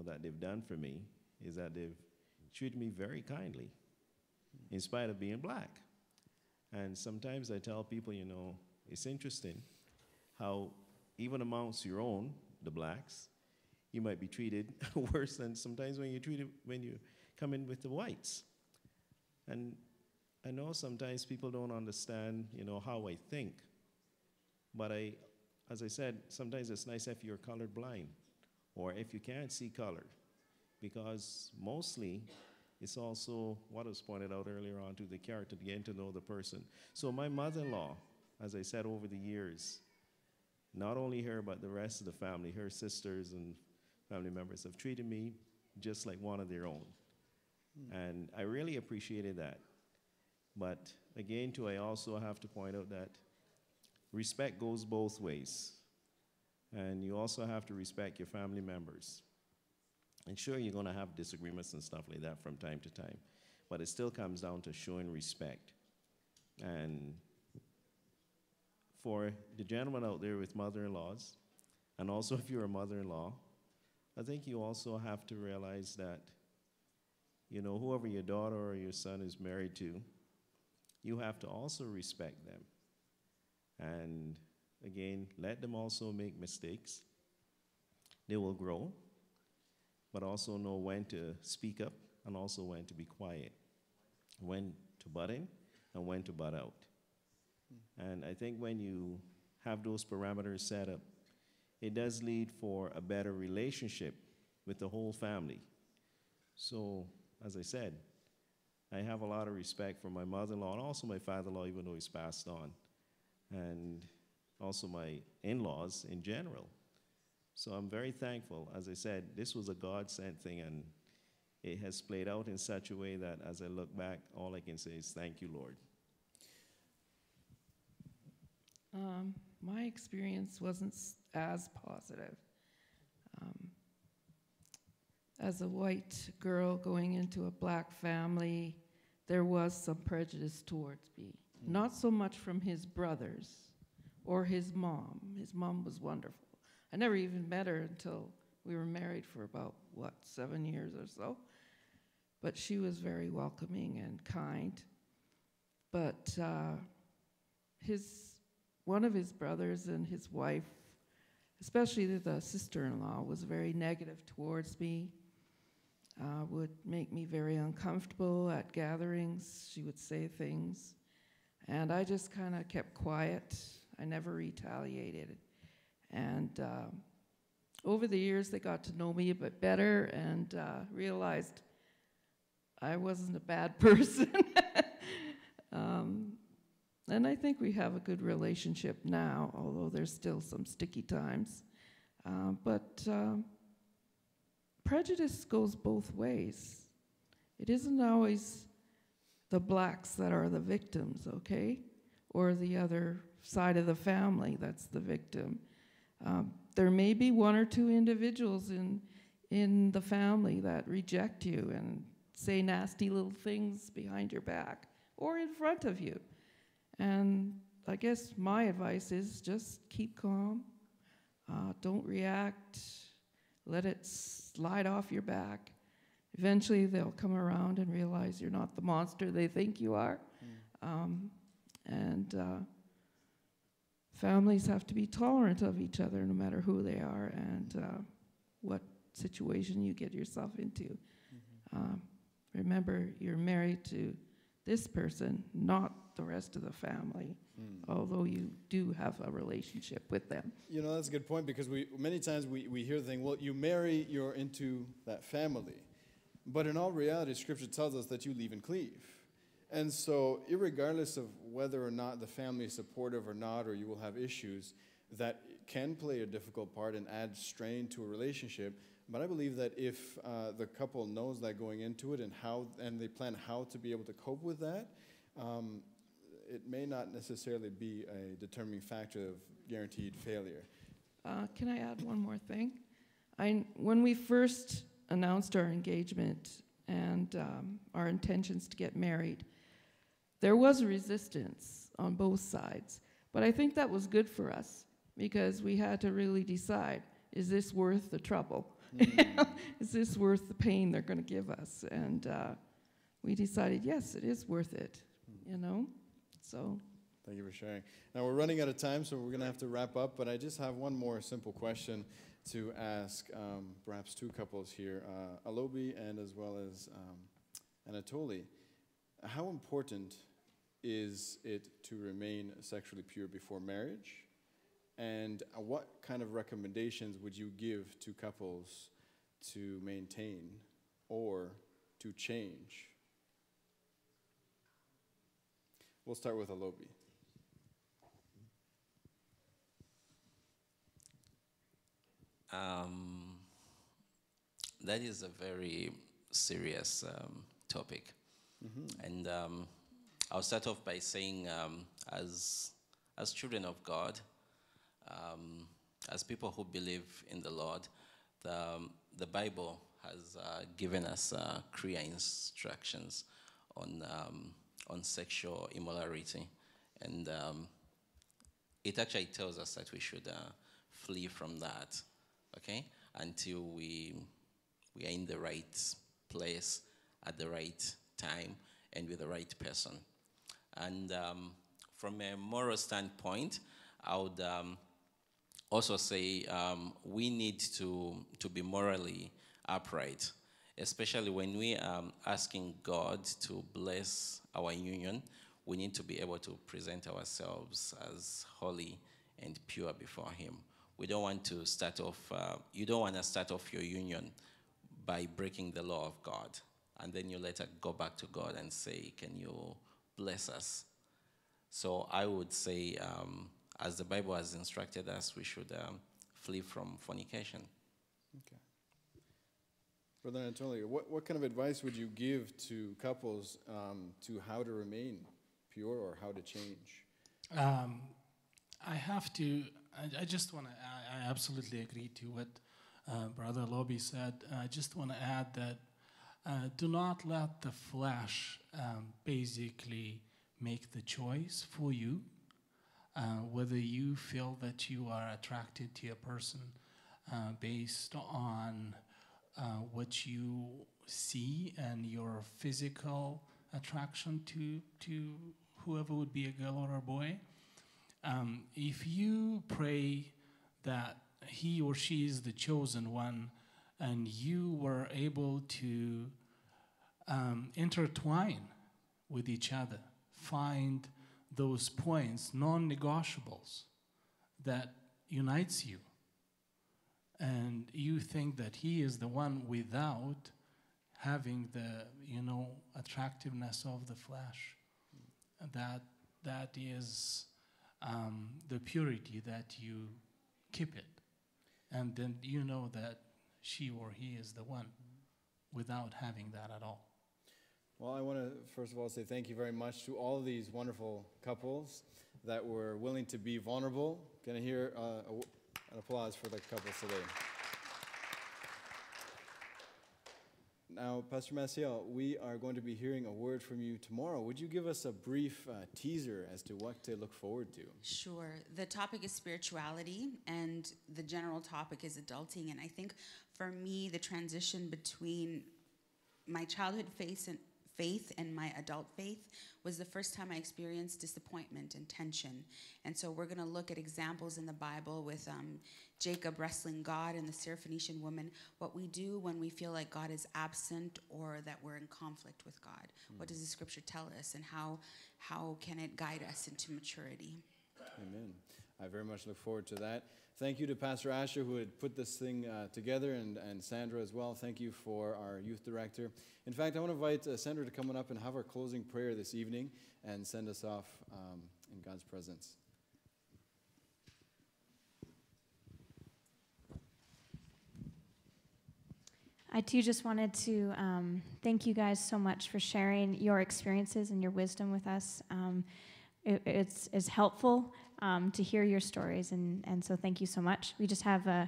that they've done for me is that they've treated me very kindly, in spite of being black. And sometimes I tell people, it's interesting how even amongst your own, the blacks, you might be treated worse than sometimes when you come in with the whites. And I know sometimes people don't understand, how I think. But as I said, sometimes it's nice if you're colored blind, or if you can't see color. Because mostly, it's also what was pointed out earlier on to the character, to get to know the person. So my mother-in-law, as I said over the years, not only her, but the rest of the family, her sisters and family members have treated me just like one of their own. And I really appreciated that. But again, too, I also have to point out that respect goes both ways. And you also have to respect your family members. And sure, you're going to have disagreements and stuff like that from time to time. but it still comes down to showing respect. And for the gentleman out there with mother-in-laws, and also if you're a mother-in-law, I think you also have to realize that, you know, whoever your daughter or your son is married to, you have to also respect them. And again, let them also make mistakes. They will grow, but also know when to speak up and also when to be quiet, when to butt in and when to butt out. And I think when you have those parameters set up, it does lead for a better relationship with the whole family. So, as I said, I have a lot of respect for my mother-in-law and also my father-in-law, even though he's passed on, and also my in-laws in general. So I'm very thankful. As I said, this was a God-sent thing, and it has played out in such a way that as I look back, all I can say is thank you, Lord. My experience wasn't as positive. As a white girl going into a black family, there was some prejudice towards me. Not so much from his brothers or his mom. His mom was wonderful. I never even met her until we were married for about, 7 years or so. But she was very welcoming and kind. But one of his brothers and his wife, especially the sister-in-law, was very negative towards me, would make me very uncomfortable at gatherings. She would say things, and I just kind of kept quiet. I never retaliated. And over the years, they got to know me a bit better and realized I wasn't a bad person. And I think we have a good relationship now, although there's still some sticky times. But prejudice goes both ways. It isn't always the blacks that are the victims, okay? Or the other side of the family that's the victim. There may be one or two individuals in the family that reject you and say nasty little things behind your back or in front of you. And I guess my advice is just keep calm, don't react, let it slide off your back. Eventually they'll come around and realize you're not the monster they think you are. Families have to be tolerant of each other no matter who they are and what situation you get yourself into. Remember, you're married to this person, not the rest of the family, although you do have a relationship with them. You know, that's a good point, because many times we hear the thing, well, you marry, you're into that family. But in all reality, Scripture tells us that you leave and cleave. And so, irregardless of whether or not the family is supportive or not, or you will have issues, that can play a difficult part and add strain to a relationship. But I believe that if the couple knows that going into it and they plan how to be able to cope with that, it may not necessarily be a determining factor of guaranteed failure. Can I add one more thing? When we first announced our engagement and our intentions to get married, there was resistance on both sides. But I think that was good for us because we had to really decide, is this worth the trouble? Is this worth the pain they're going to give us? And we decided, yes, it is worth it, you know? So. Thank you for sharing. Now, we're running out of time, so we're going to have to wrap up, but I just have one more simple question to ask perhaps two couples here, Alobi and as well as Anatoly. How important is it to remain sexually pure before marriage? And what kind of recommendations would you give to couples to maintain or to change? We'll start with Alobi. That is a very serious topic. And I'll start off by saying, as children of God, as people who believe in the Lord, the Bible has given us clear instructions on sexual immorality, and it actually tells us that we should flee from that, okay, until we are in the right place at the right time and with the right person. And from a moral standpoint, I would also say we need to be morally upright, especially when we are asking God to bless our union. We need to be able to present ourselves as holy and pure before Him. We don't want to start off, you don't want to start off your union by breaking the law of God, and then you later go back to God and say, can you bless us? So I would say, as the Bible has instructed us, we should flee from fornication. Okay. Brother Anatoly, what kind of advice would you give to couples to how to remain pure or how to change? I just want to, I absolutely agree to what Brother Lobby said. I just want to add that do not let the flesh basically make the choice for you, whether you feel that you are attracted to a person based on what you see and your physical attraction to whoever would be a girl or a boy. If you pray that he or she is the chosen one and you were able to intertwine with each other, find those points, non-negotiables, that unites you, and you think that he is the one without having the, attractiveness of the flesh, that is the purity that you keep it, and then you know that she or he is the one without having that at all. Well, I want to first of all say thank you very much to all of these wonderful couples that were willing to be vulnerable. Can I hear an applause for the couples today? Now, Pastor Maciel, we are going to be hearing a word from you tomorrow. Would you give us a brief teaser as to what to look forward to? Sure. The topic is spirituality, and the general topic is adulting. And I think for me, the transition between my childhood faith and my adult faith was the first time I experienced disappointment and tension. And so we're going to look at examples in the Bible with Jacob wrestling God and the Syrophoenician woman, what we do when we feel like God is absent or that we're in conflict with God. What does the scripture tell us, and how can it guide us into maturity? Amen. I very much look forward to that. Thank you to Pastor Asher, who had put this thing together, and Sandra as well. Thank you for our youth director. In fact, I want to invite Sandra to come on up and have our closing prayer this evening and send us off in God's presence. I too just wanted to thank you guys so much for sharing your experiences and your wisdom with us. It's helpful to hear your stories, and so thank you so much. We just have a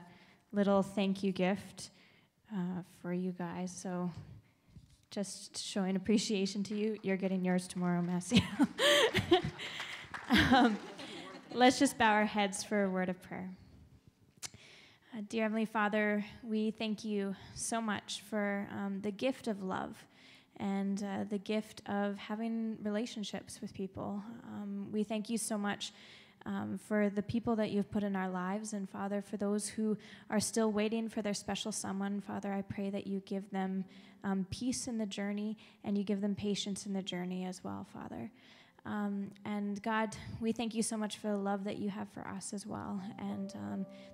little thank you gift for you guys, so just showing appreciation to you. You're getting yours tomorrow, Massey. Let's just bow our heads for a word of prayer. Dear Heavenly Father, we thank you so much for the gift of love and the gift of having relationships with people. We thank you so much for the people that you've put in our lives, and Father, for those who are still waiting for their special someone, Father, I pray that you give them peace in the journey, and you give them patience in the journey as well, Father. And God, we thank you so much for the love that you have for us as well, and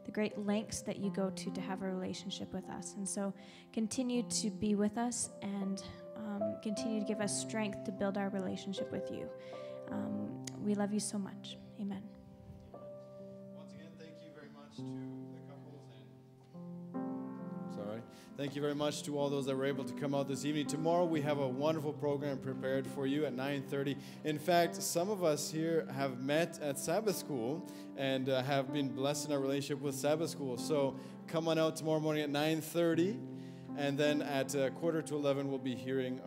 the great lengths that you go to have a relationship with us. And so continue to be with us, and continue to give us strength to build our relationship with you. We love you so much. Amen. Once again, thank you very much to the couples, and thank you very much to all those that were able to come out this evening. Tomorrow we have a wonderful program prepared for you at 9:30. In fact, some of us here have met at Sabbath school and have been blessed in our relationship with Sabbath school. So come on out tomorrow morning at 9:30, and then at 10:45 we'll be hearing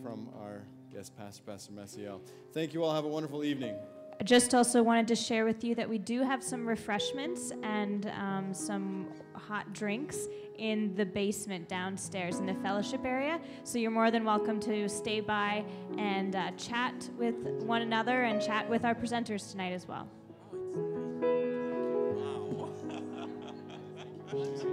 from our guest pastor, Pastor Messiel. Thank you all. Have a wonderful evening. I just also wanted to share with you that we do have some refreshments and some hot drinks in the basement downstairs in the fellowship area. So you're more than welcome to stay by and chat with one another and chat with our presenters tonight as well. Wow.